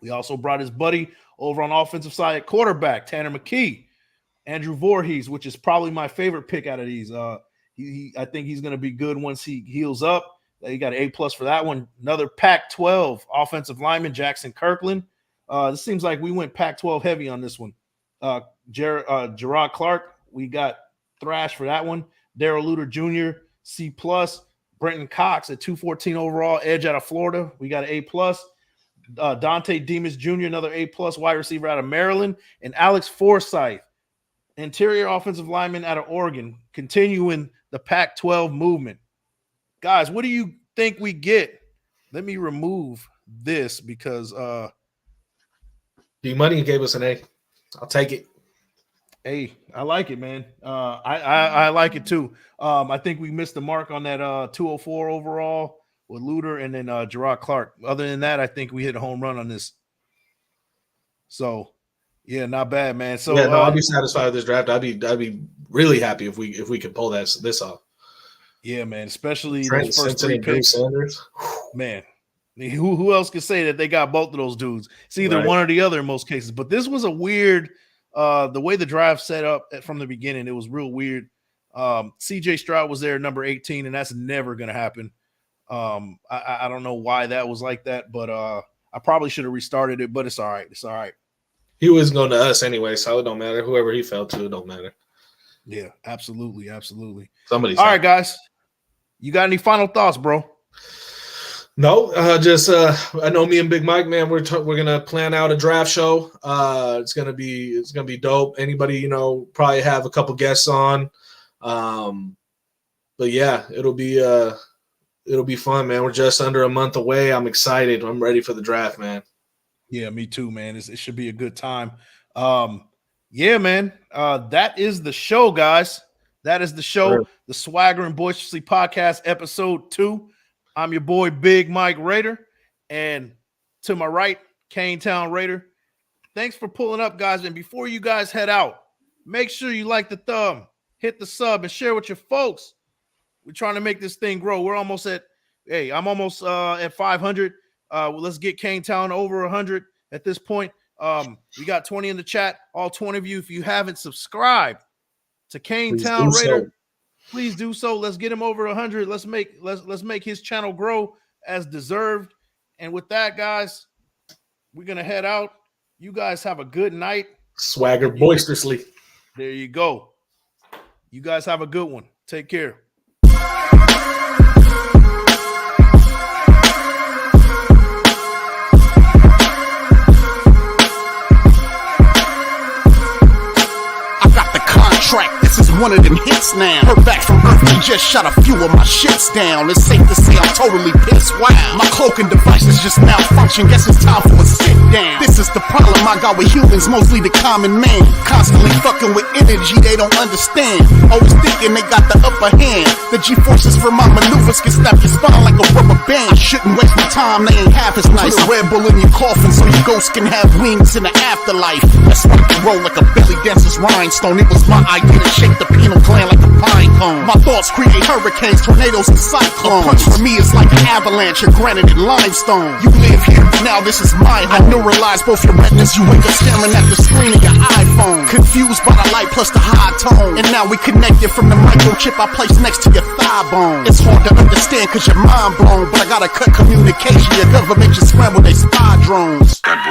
We also brought his buddy over on offensive side at quarterback, Tanner McKee. Andrew Voorhees, which is probably my favorite pick out of these. I think he's going to be good once he heals up. He got an A+ for that one. Another Pac-12 offensive lineman, Jackson Kirkland. This seems like we went Pac-12 heavy on this one. Gerard Clark, we got Thrash for that one. Darrell Luter Jr., C+. Brenton Cox at 214 overall, edge out of Florida. We got an A+. Dante Demas Jr., another A+ wide receiver out of Maryland. And Alex Forsyth, interior offensive lineman out of Oregon, continuing the Pac-12 movement. Guys, what do you think we get? Let me remove this because D Money gave us an A. I'll take it. Hey, I like it, man. I like it too. I think we missed the mark on that 204 overall with Luter and then Gerard Clark. Other than that, I think we hit a home run on this. So, yeah, not bad, man. So yeah, no, I'll be satisfied with this draft. I'd be really happy if we could pull this off. Yeah, man. Especially Trent those first Simpson 3 picks. Sanders. Man, who else could say that they got both of those dudes? It's either one or the other in most cases. But this was a weird. The way the draft set up from the beginning, it was real weird. CJ Stroud was there number 18, and that's never going to happen. I don't know why that was like that, but I probably should have restarted it, but it's all right. It's all right. He was going to us anyway, so it don't matter. Whoever he fell to, it don't matter. Yeah, absolutely. Absolutely. Somebody's all right, guys. You got any final thoughts, bro? No, I know me and Big Mike, man, we're gonna plan out a draft show. It's gonna be dope. Anybody, probably have a couple guests on. But yeah, it'll be fun, man. We're just under a month away. I'm excited. I'm ready for the draft, man. Yeah, me too, man. It should be a good time. Yeah, man. That is the show, guys. That is the show. Sure. The Swaggering Boisterously Podcast, episode 2. I'm your boy, Big Mike Raider. And to my right, KANETOWN Raider. Thanks for pulling up, guys. And before you guys head out, make sure you like the thumb, hit the sub, and share with your folks. We're trying to make this thing grow. We're almost at, I'm almost at 500. Let's get KANETOWN over 100 at this point. We got 20 in the chat. All 20 of you, if you haven't subscribed to KANETOWN Raider, please do so. Let's get him over 100. Let's make his channel grow as deserved. And with that, guys, we're gonna head out. You guys have a good night. Swagger boisterously. There you go. You guys have a good one. Take care. This is one of them hits now. Heard back from Earth, we just shot a few of my shits down. It's safe to say I'm totally pissed. Wow, my cloaking device is just malfunction. Guess it's time for a sit down. This is the problem I got with humans, mostly the common man. Constantly fucking with energy they don't understand. Always thinking they got the upper hand. The G-forces for my maneuvers can snap your spine like a rubber band. I shouldn't waste my time, they ain't half as nice. Put a Red Bull in your coffin so your ghost can have wings in the afterlife. Let's rock and roll like a belly dancer's rhinestone. It was my idea to shake the penal gland like a pine cone. My thoughts create hurricanes, tornadoes, and cyclones. A punch for me is like an avalanche of granite and limestone. You live here, now this is my home. I neuralize both your retinas, you wake up staring at the screen of your iPhone. Confused by the light plus the high tone. And now we connected from the microchip I placed next to your thigh bone. It's hard to understand cause you're mind blown, but I gotta cut communication. Your government just scrambled their spy drones.